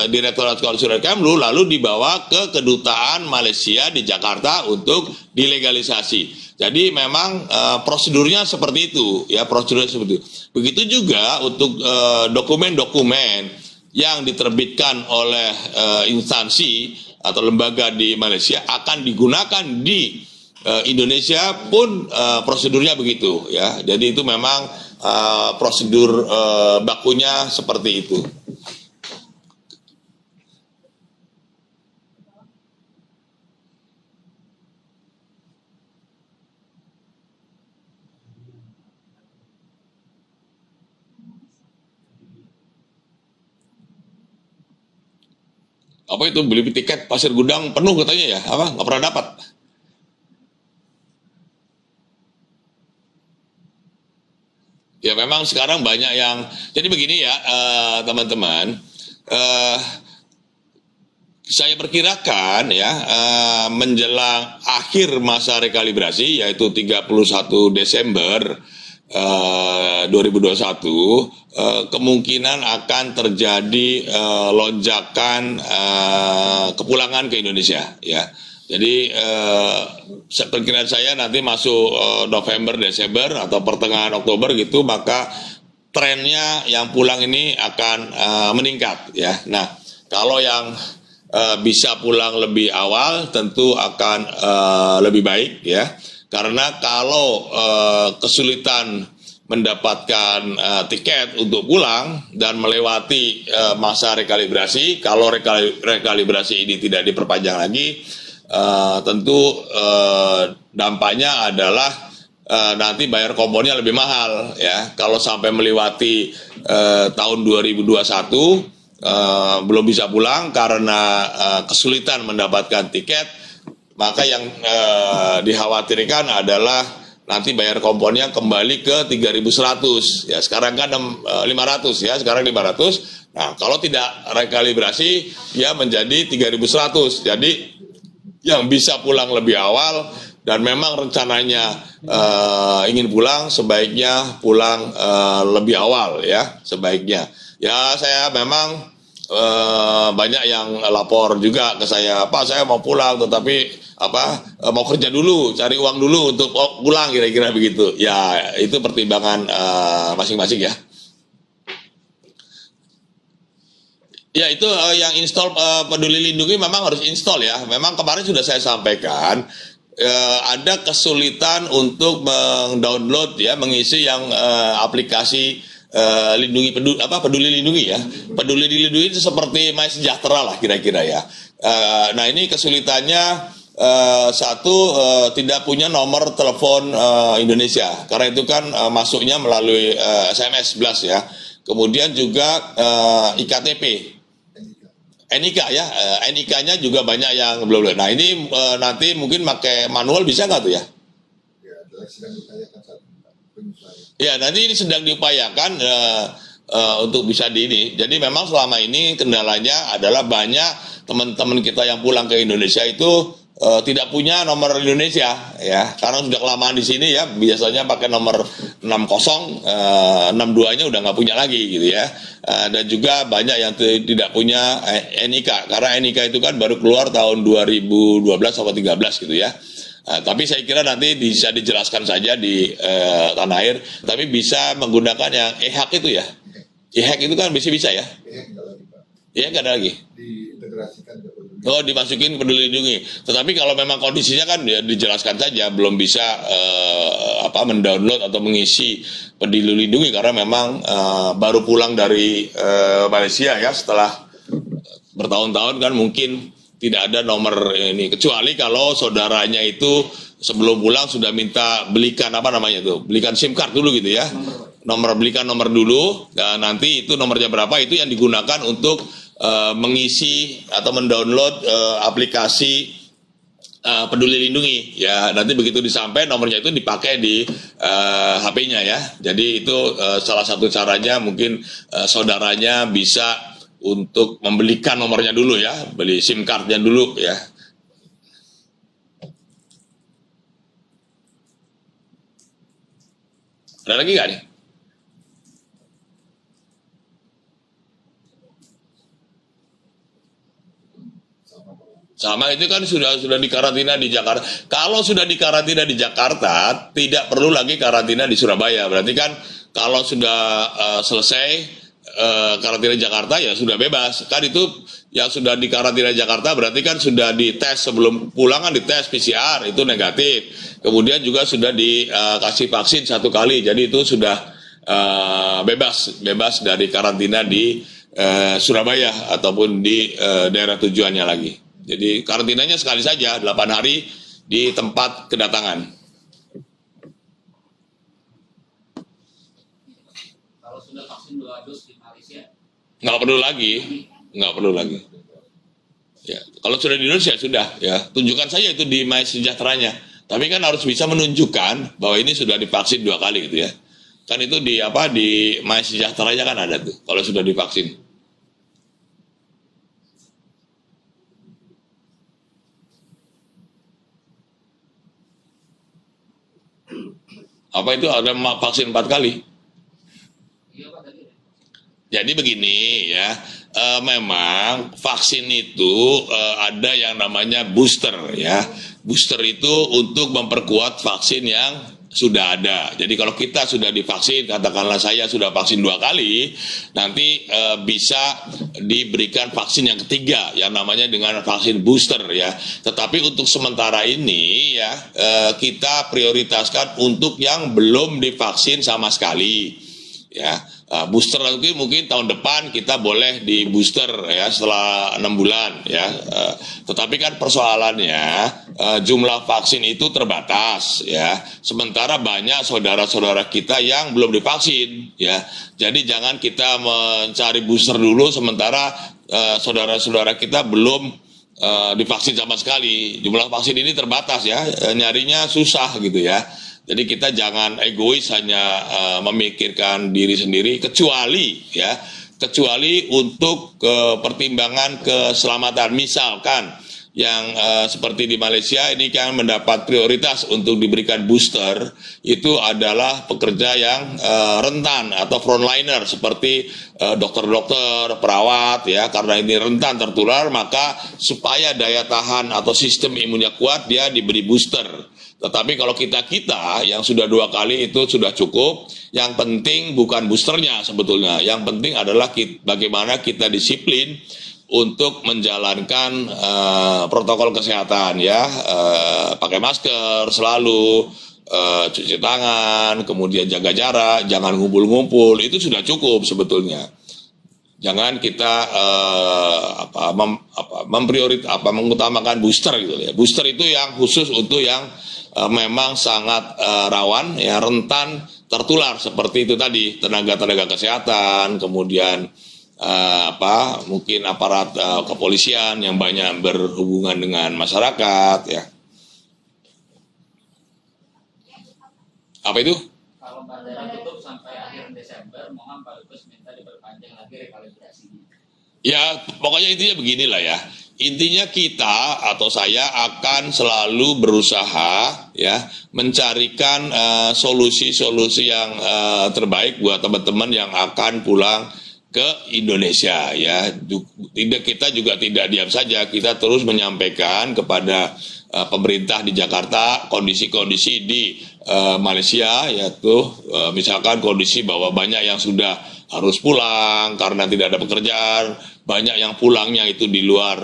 Direktorat Konsuler Kemlu lalu dibawa ke Kedutaan Malaysia di Jakarta untuk dilegalisasi. Jadi memang prosedurnya seperti itu ya, prosedurnya seperti itu. Begitu juga untuk dokumen-dokumen yang diterbitkan oleh instansi atau lembaga di Malaysia akan digunakan di Indonesia pun prosedurnya begitu ya. Jadi itu memang prosedur bakunya seperti itu. Apa itu, beli tiket Pasir Gudang penuh katanya ya, apa nggak pernah dapat. Ya memang sekarang banyak yang, jadi begini ya teman-teman, saya perkirakan ya menjelang akhir masa rekalibrasi yaitu 31 Desember 2021 kemungkinan akan terjadi lonjakan kepulangan ke Indonesia ya. Jadi perkiraan saya nanti masuk November, Desember atau pertengahan Oktober gitu, maka trennya yang pulang ini akan meningkat ya. Nah, kalau yang bisa pulang lebih awal tentu akan lebih baik ya. Karena kalau kesulitan mendapatkan tiket untuk pulang dan melewati masa rekalibrasi, kalau rekalibrasi ini tidak diperpanjang lagi, tentu dampaknya adalah nanti bayar komponnya lebih mahal ya. Kalau sampai melewati tahun 2021 belum bisa pulang karena kesulitan mendapatkan tiket, maka yang dikhawatirkan adalah nanti bayar komponnya kembali ke 3.100 ya. Sekarang kan 500 ya, sekarang 500. Nah, kalau tidak rekalibrasi ya menjadi 3.100. Jadi yang bisa pulang lebih awal dan memang rencananya ingin pulang, sebaiknya pulang lebih awal ya, sebaiknya. Ya saya memang banyak yang lapor juga ke saya, Pak saya mau pulang tetapi mau kerja dulu, cari uang dulu untuk pulang, kira-kira begitu. Ya itu pertimbangan masing-masing ya. Ya itu yang install Peduli Lindungi memang harus install ya. Memang kemarin sudah saya sampaikan ada kesulitan untuk mendownload ya, mengisi yang aplikasi Peduli Lindungi ya. Peduli Lindungi itu seperti My Sejahtera lah kira-kira ya. Nah ini kesulitannya tidak punya nomor telepon Indonesia, karena itu kan masuknya melalui SMS blast ya. Kemudian juga iktp, NIK ya, NIK-nya juga banyak yang belum. Nah ini nanti mungkin pakai manual bisa nggak tuh ya? Ya nanti ini sedang diupayakan untuk bisa di ini. Jadi memang selama ini kendalanya adalah banyak teman-teman kita yang pulang ke Indonesia itu tidak punya nomor Indonesia ya, karena sudah kelamaan di sini ya, biasanya pakai nomor 60, 62-nya udah nggak punya lagi gitu ya. Dan juga banyak yang tidak punya NIK, karena NIK itu kan baru keluar tahun 2012 atau 2013 gitu ya. Tapi saya kira nanti bisa dijelaskan saja di tanah air, tapi bisa menggunakan yang e-hak itu ya. E-hack itu kan bisa-bisa ya? Enggak lagi Pak. Ya nggak ada lagi. Diintegrasikan ke Peduli. Oh, dimasukin Peduli Lindungi. Tetapi kalau memang kondisinya kan ya dijelaskan saja, belum bisa mendownload atau mengisi Peduli Lindungi karena memang baru pulang dari Malaysia ya, setelah bertahun-tahun kan mungkin tidak ada nomor ini, kecuali kalau saudaranya itu sebelum pulang sudah minta belikan belikan SIM card dulu gitu ya. Belikan nomor dulu, dan nanti itu nomornya berapa itu yang digunakan untuk mengisi atau mendownload aplikasi Peduli Lindungi ya. Nanti begitu disampai nomornya itu dipakai di HP-nya ya. Jadi itu salah satu caranya, mungkin saudaranya bisa untuk membelikan nomornya dulu ya, beli SIM cardnya dulu ya. Ada lagi nggak nih? Sama itu kan sudah dikarantina di Jakarta. Kalau sudah dikarantina di Jakarta, tidak perlu lagi karantina di Surabaya. Berarti kan kalau sudah selesai karantina Jakarta ya sudah bebas. Kan itu yang sudah dikarantina Jakarta berarti kan sudah dites sebelum pulang, kan dites PCR itu negatif. Kemudian juga sudah dikasih vaksin 1 kali. Jadi itu sudah bebas dari karantina di Surabaya ataupun di daerah tujuannya lagi. Jadi karantinanya sekali saja 8 hari di tempat kedatangan. Kalau sudah vaksin 2 dos di Malaysia, Nggak perlu lagi. Ya, kalau sudah di Indonesia sudah ya, tunjukkan saja itu di My Sejahteranya. Tapi kan harus bisa menunjukkan bahwa ini sudah divaksin 2 kali gitu ya. Kan itu di My Sejahteranya kan ada tuh kalau sudah divaksin. Apa itu ada vaksin 4 kali? iya Pak tadi. Jadi begini ya, memang vaksin itu ada yang namanya booster ya. Booster itu untuk memperkuat vaksin yang sudah ada. Jadi kalau kita sudah divaksin, katakanlah saya sudah vaksin 2 kali, nanti bisa diberikan vaksin yang ketiga yang namanya dengan vaksin booster ya. Tetapi untuk sementara ini ya kita prioritaskan untuk yang belum divaksin sama sekali ya. Booster lagi mungkin tahun depan kita boleh di booster ya setelah 6 bulan ya. Tetapi kan persoalannya jumlah vaksin itu terbatas ya. Sementara banyak saudara-saudara kita yang belum divaksin ya. Jadi jangan kita mencari booster dulu sementara saudara-saudara kita belum divaksin sama sekali. Jumlah vaksin ini terbatas ya, nyarinya susah gitu ya. Jadi kita jangan egois hanya memikirkan diri sendiri, kecuali untuk pertimbangan keselamatan. Misalkan yang seperti di Malaysia ini kan mendapat prioritas untuk diberikan booster, itu adalah pekerja yang rentan atau frontliner seperti dokter-dokter, perawat ya, karena ini rentan tertular, maka supaya daya tahan atau sistem imunnya kuat dia diberi booster. Tetapi kalau kita yang sudah 2 kali itu sudah cukup. Yang penting bukan boosternya sebetulnya. Yang penting adalah bagaimana kita disiplin untuk menjalankan protokol kesehatan ya. Pakai masker selalu, cuci tangan, kemudian jaga jarak, jangan ngumpul-ngumpul. Itu sudah cukup sebetulnya. Jangan kita mengutamakan booster gitu ya. Booster itu yang khusus untuk yang memang sangat rawan ya, rentan tertular seperti itu tadi, tenaga-tenaga kesehatan, kemudian mungkin aparat kepolisian yang banyak berhubungan dengan masyarakat ya. Apa itu? Kalau bandara tutup sampai akhir Desember, mohon Pak Dubes minta diperpanjang lagi rekalibrasinya. Ya, pokoknya intinya beginilah ya. Intinya kita atau saya akan selalu berusaha ya mencarikan solusi-solusi yang terbaik buat teman-teman yang akan pulang ke Indonesia ya. Kita juga tidak diam saja, kita terus menyampaikan kepada pemerintah di Jakarta kondisi-kondisi di Malaysia, yaitu misalkan kondisi bahwa banyak yang sudah harus pulang karena tidak ada pekerjaan, banyak yang pulangnya itu di luar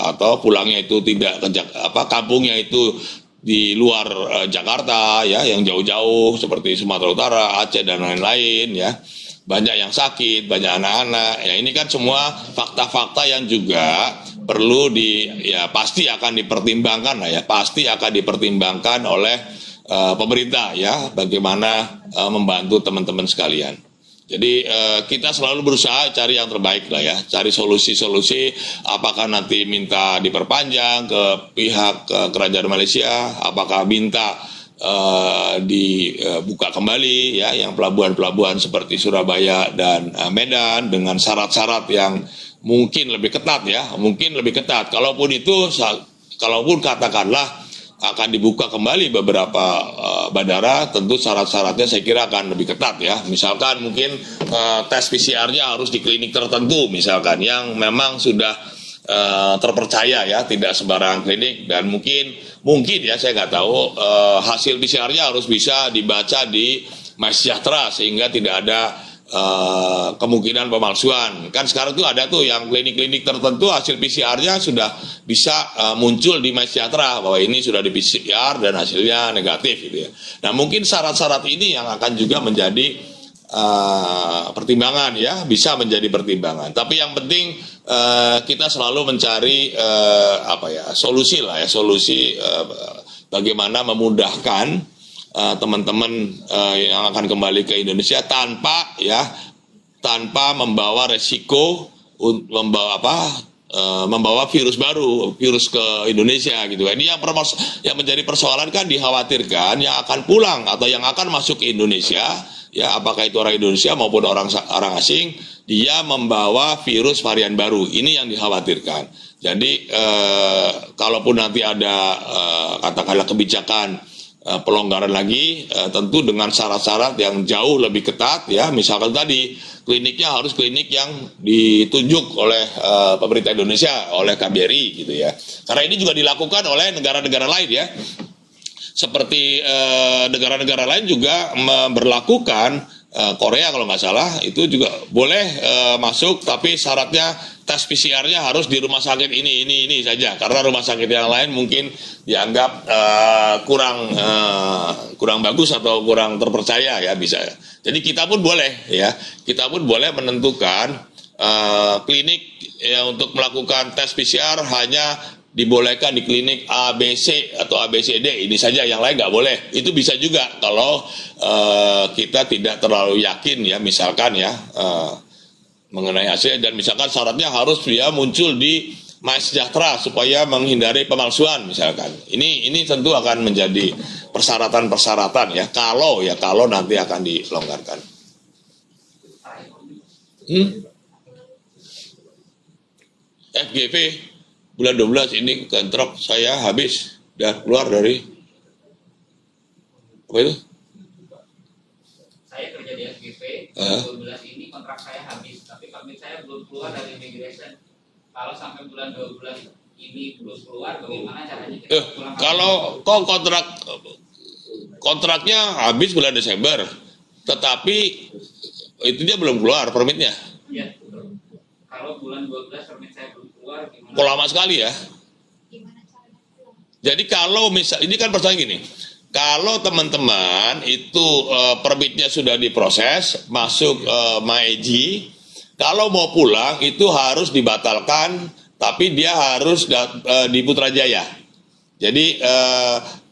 atau pulangnya itu tidak ke kampungnya itu di luar Jakarta ya, yang jauh-jauh seperti Sumatera Utara, Aceh dan lain-lain ya. Banyak yang sakit, banyak anak-anak. Ya ini kan semua fakta-fakta yang juga perlu pasti akan dipertimbangkan lah ya, pasti akan dipertimbangkan oleh pemerintah ya, bagaimana membantu teman-teman sekalian. Jadi kita selalu berusaha cari yang terbaik lah ya, cari solusi-solusi. Apakah nanti minta diperpanjang ke pihak kerajaan Malaysia, apakah minta dibuka kembali ya, yang pelabuhan-pelabuhan seperti Surabaya dan Medan dengan syarat-syarat yang mungkin lebih ketat ya, mungkin lebih ketat. Kalaupun katakanlah akan dibuka kembali beberapa bandara, tentu syarat-syaratnya saya kira akan lebih ketat ya. Misalkan mungkin tes PCR-nya harus di klinik tertentu misalkan, yang memang sudah terpercaya ya, tidak sembarang klinik. Dan mungkin ya, saya nggak tahu, hasil PCR-nya harus bisa dibaca di MySejahtera sehingga tidak ada kemungkinan pemalsuan. Kan sekarang tuh ada tuh yang klinik-klinik tertentu hasil PCR-nya sudah bisa muncul di MySejahtera bahwa ini sudah di PCR dan hasilnya negatif gitu ya. Nah mungkin syarat-syarat ini yang akan juga menjadi pertimbangan ya, bisa menjadi pertimbangan. Tapi yang penting kita selalu mencari solusi lah ya, solusi bagaimana memudahkan teman-teman yang akan kembali ke Indonesia tanpa membawa resiko membawa virus baru, virus ke Indonesia gitu. Ini yang menjadi persoalan kan, dikhawatirkan yang akan pulang atau yang akan masuk ke Indonesia ya, apakah itu orang Indonesia maupun orang asing, dia membawa virus varian baru. Ini yang dikhawatirkan. Jadi kalaupun nanti ada katakanlah kebijakan pelonggaran lagi, tentu dengan syarat-syarat yang jauh lebih ketat ya. Misalkan tadi kliniknya harus klinik yang ditunjuk oleh pemerintah Indonesia, oleh KBRI gitu ya. Karena ini juga dilakukan oleh negara-negara lain ya. Seperti negara-negara lain juga memberlakukan, Korea kalau nggak salah itu juga boleh masuk, tapi syaratnya tes PCR-nya harus di rumah sakit ini saja, karena rumah sakit yang lain mungkin dianggap kurang bagus atau kurang terpercaya ya, bisa. Jadi kita pun boleh ya, kita pun boleh menentukan klinik ya, untuk melakukan tes PCR hanya dibolehkan di klinik ABC atau ABCD ini saja, yang lain nggak boleh. Itu bisa juga kalau kita tidak terlalu yakin ya, misalkan ya mengenai hasilnya, dan misalkan syaratnya harus dia muncul di MySejahtera supaya menghindari pemalsuan misalkan. Ini tentu akan menjadi persyaratan-persyaratan ya, kalau nanti akan dilonggarkan. FGV bulan 12 ini kontrak saya habis, udah keluar dari apa itu? Saya kerja di FGV, 12 ini kontrak saya habis, tapi permit saya belum keluar dari immigration. Kalau sampai bulan 12 ini belum keluar, bagaimana caranya kita pulang? Kalau kontraknya habis bulan Desember, tetapi itu dia belum keluar permitnya. Iya. Kalau bulan 12 permit saya belum keluar, gimana? Kok lama sekali ya? Jadi kalau misal, ini kan persoalan gini. Kalau teman-teman itu permitnya sudah diproses, masuk MyEG, kalau mau pulang itu harus dibatalkan, tapi dia harus di Putrajaya. Jadi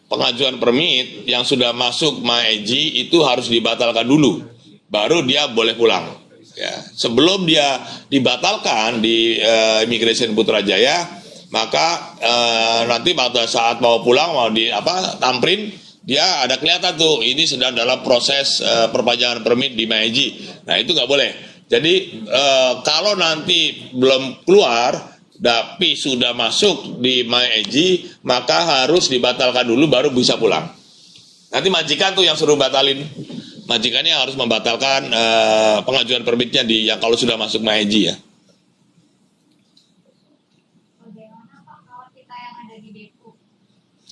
pengajuan permit yang sudah masuk MyEG itu harus dibatalkan dulu, baru dia boleh pulang. Ya, sebelum dia dibatalkan di Immigration Putrajaya, maka nanti pada saat mau pulang, mau tamprin, dia ada kelihatan tuh ini sedang dalam proses perpanjangan permit di MyEG. Nah itu nggak boleh. Jadi kalau nanti belum keluar tapi sudah masuk di MyEG, maka harus dibatalkan dulu baru bisa pulang. Nanti majikan tuh yang suruh batalin. Majikannya harus membatalkan pengajuan permitnya yang kalau sudah masuk MyEG ya.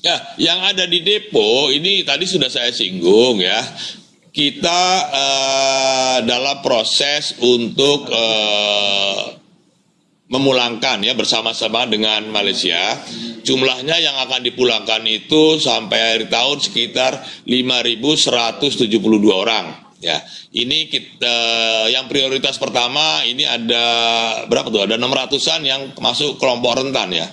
Ya, yang ada di depo ini tadi sudah saya singgung ya. Kita dalam proses untuk memulangkan ya bersama-sama dengan Malaysia. Jumlahnya yang akan dipulangkan itu sampai akhir tahun sekitar 5.172 orang. Ya, ini kita yang prioritas pertama ini ada berapa tuh? Ada 600-an yang masuk kelompok rentan ya.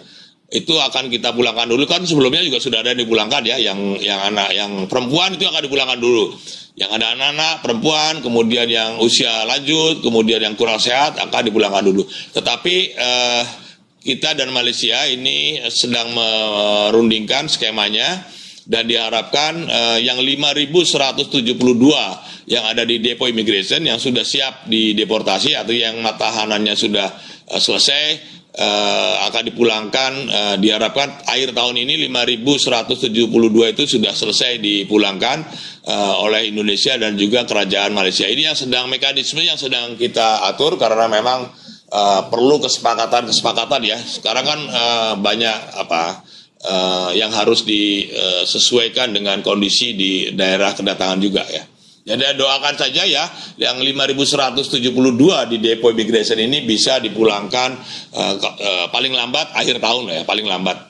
Itu akan kita pulangkan dulu, kan sebelumnya juga sudah ada yang dipulangkan ya, yang anak, yang perempuan itu akan dipulangkan dulu. Yang ada anak-anak perempuan, kemudian yang usia lanjut, kemudian yang kurang sehat akan dipulangkan dulu. Tetapi kita dan Malaysia ini sedang merundingkan skemanya dan diharapkan yang 5.172 yang ada di depo immigration yang sudah siap dideportasi atau yang mata tahanannya sudah selesai akan dipulangkan, diharapkan akhir tahun ini 5.172 itu sudah selesai dipulangkan oleh Indonesia dan juga kerajaan Malaysia. Ini yang sedang mekanisme yang sedang kita atur karena memang perlu kesepakatan ya. Sekarang kan banyak yang harus disesuaikan dengan kondisi di daerah kedatangan juga ya. Jadi doakan saja ya, yang 5.172 di depo immigration ini bisa dipulangkan paling lambat akhir tahun ya, paling lambat.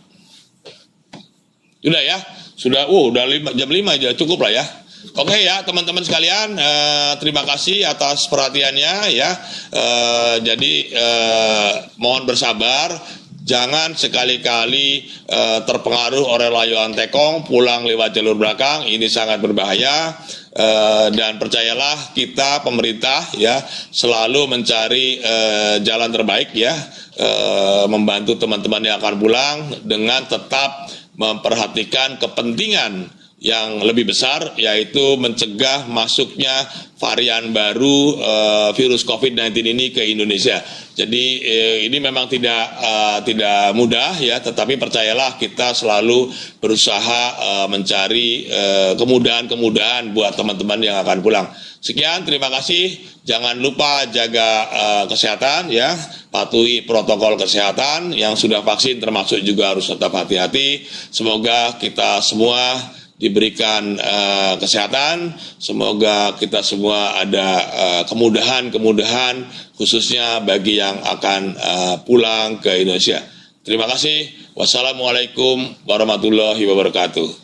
Sudah ya, sudah, udah jam 5 aja, cukup lah ya. Oke ya teman-teman sekalian, terima kasih atas perhatiannya ya. Jadi mohon bersabar. Jangan sekali-kali terpengaruh oleh layuan tekong, pulang lewat jalur belakang, ini sangat berbahaya. Dan percayalah kita pemerintah ya selalu mencari jalan terbaik ya, membantu teman-teman yang akan pulang dengan tetap memperhatikan kepentingan yang lebih besar, yaitu mencegah masuknya varian baru virus COVID-19 ini ke Indonesia. Jadi ini memang tidak mudah ya, tetapi percayalah kita selalu berusaha mencari kemudahan-kemudahan buat teman-teman yang akan pulang. Sekian, terima kasih. Jangan lupa jaga kesehatan ya, patuhi protokol kesehatan. Yang sudah vaksin termasuk juga harus tetap hati-hati. Semoga kita semua diberikan kesehatan, semoga kita semua ada kemudahan-kemudahan khususnya bagi yang akan pulang ke Indonesia. Terima kasih. Wassalamualaikum warahmatullahi wabarakatuh.